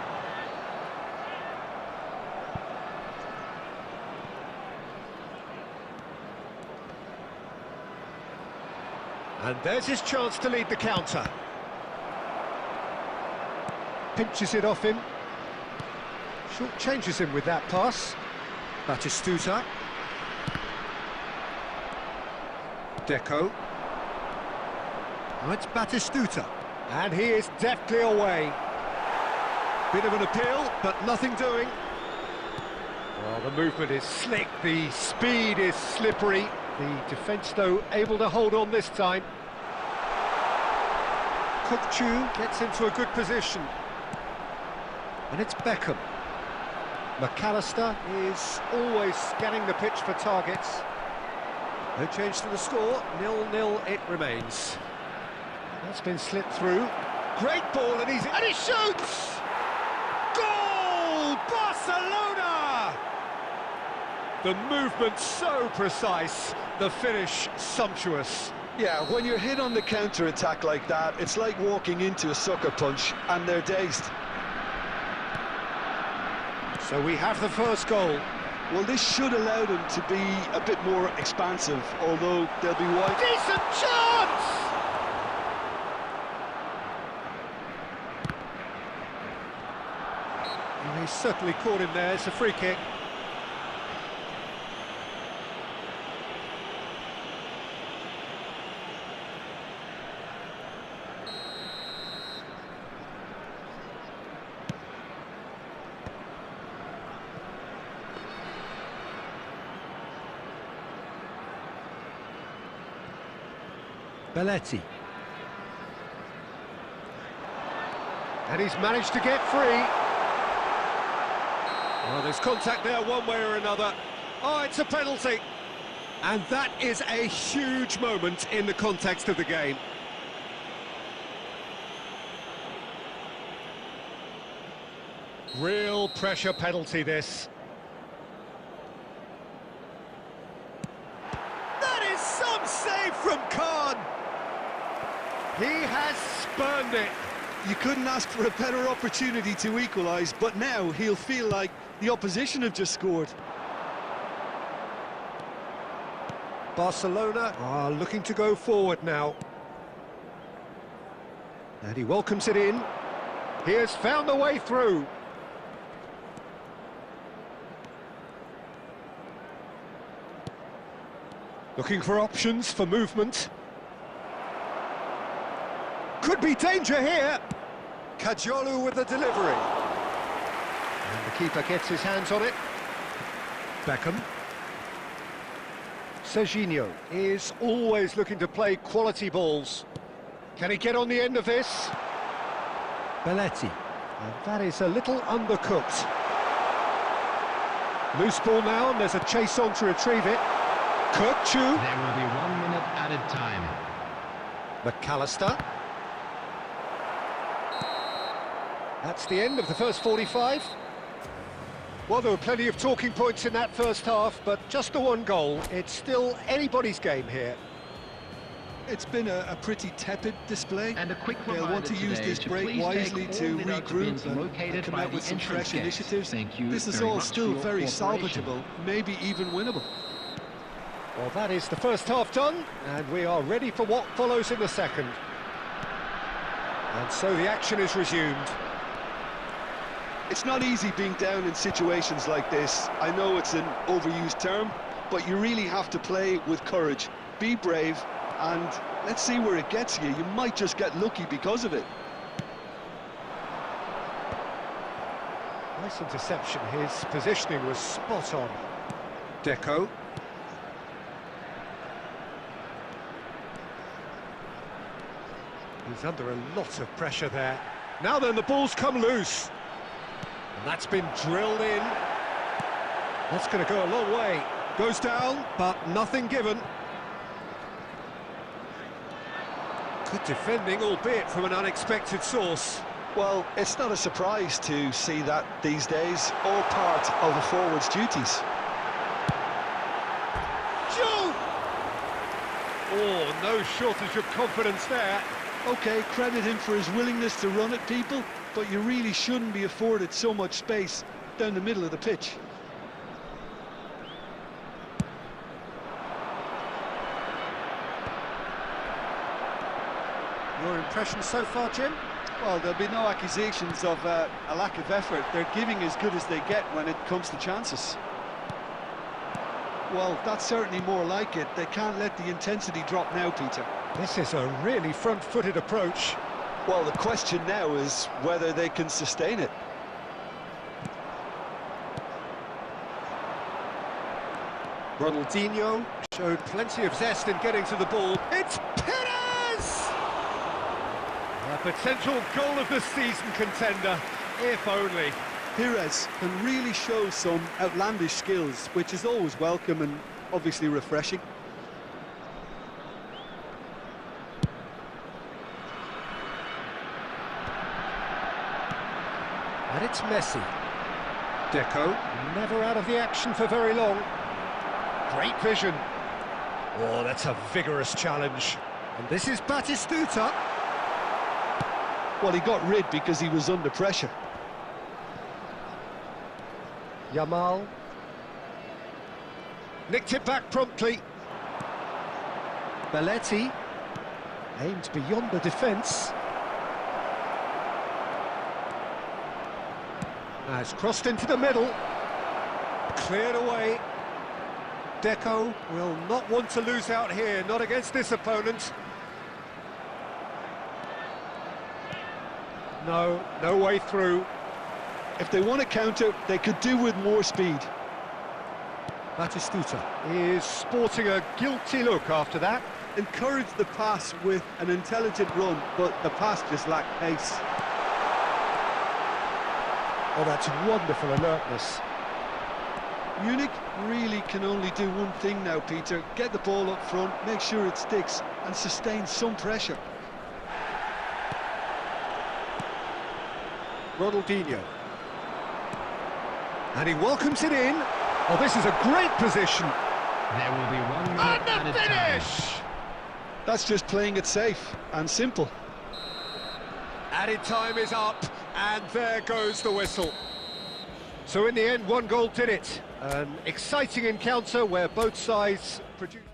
And there's his chance to lead the counter. Pinches it off him. Short changes him with that pass. Batistuta. Deco. Now it's Batistuta. And he is deftly away. Bit of an appeal, but nothing doing. Well, the movement is slick, the speed is slippery. The defence, though, able to hold on this time. Kukçu gets into a good position. And it's Beckham. McAllister is always scanning the pitch for targets. No change to the score, 0-0 it remains. That's been slipped through. Great ball, and he shoots! Goal! Barcelona! The movement so precise, the finish sumptuous. Yeah, when you're hit on the counter-attack like that, it's like walking into a sucker punch, and they're dazed. So we have the first goal. Well, this should allow them to be a bit more expansive, although they'll be wide. Decent chance! And he's certainly caught him there. It's a free kick. Belletti. And he's managed to get free. Well, there's contact there one way or another. Oh, it's a penalty. And that is a huge moment in the context of the game. Real pressure penalty, this. That is some save from Kahn. He has spurned it. You couldn't ask for a better opportunity to equalise, but now he'll feel like the opposition have just scored. Barcelona are looking to go forward now. And he welcomes it in. He has found a way through. Looking for options for movement. Could be danger here. Kajolu with the delivery. And the keeper gets his hands on it. Beckham. Serginho is always looking to play quality balls. Can he get on the end of this? Belletti. And that is a little undercooked. Loose ball now, and there's a chase on to retrieve it. Kukçu. There will be 1 minute added time. McAllister. That's the end of the first 45. Well, there were plenty of talking points in that first half, but just the one goal. It's still anybody's game here. It's been a pretty tepid display. And a quick They'll reminder want to use today this to break please wisely take all to the notes regroup bins and located come by out with the some entrance fresh gates. initiatives. Thank you This is very all much still for very your cooperation. salvageable, maybe even winnable. Well, that is the first half done, and we are ready for what follows in the second. And so the action is resumed. It's not easy being down in situations like this. I know it's an overused term, but you really have to play with courage, be brave, and Let's see where it gets you. You might just get lucky because of it. Nice interception. His positioning was spot on. Deco. He's under a lot of pressure there. Now then, the ball's come loose. And that's been drilled in. That's going to go a long way. Goes down, but nothing given. Good defending, albeit from an unexpected source. Well, it's not a surprise to see that these days, all part of a forward's duties. Joe! Oh, no shortage of confidence there. OK, credit him for his willingness to run at people, but you really shouldn't be afforded so much space down the middle of the pitch. Your impression so far, Jim? Well, there'll be no accusations of a lack of effort. They're giving as good as they get when it comes to chances. Well, that's certainly more like it. They can't let the intensity drop now, Peter. This is a really front-footed approach. Well, the question now is whether they can sustain it. Ronaldinho showed plenty of zest in getting to the ball. It's Perez! A potential goal of the season contender, if only. Perez can really show some outlandish skills, which is always welcome and obviously refreshing. And it's Messi. Deco, never out of the action for very long. Great vision. Oh, that's a vigorous challenge. And this is Batistuta. Well, he got rid because he was under pressure. Yamal. Nicked it back promptly. Belletti. Aimed beyond the defence. Has crossed into the middle. Cleared away. Deco will not want to lose out here, not against this opponent. No way through. If they want to counter, they could do with more speed. Batistuta is sporting a guilty look after that. Encourage the pass with an intelligent run, but the pass just lacked pace. Oh, that's wonderful alertness. Munich really can only do one thing now, Peter. Get the ball up front, make sure it sticks, and sustain some pressure. Ronaldinho. And he welcomes it in. Oh, this is a great position. There will be 1 minute And the added time. finish! That's just playing it safe and simple. Added time is up, and there goes the whistle. So in the end, 1 goal did it. An exciting encounter where both sides produced...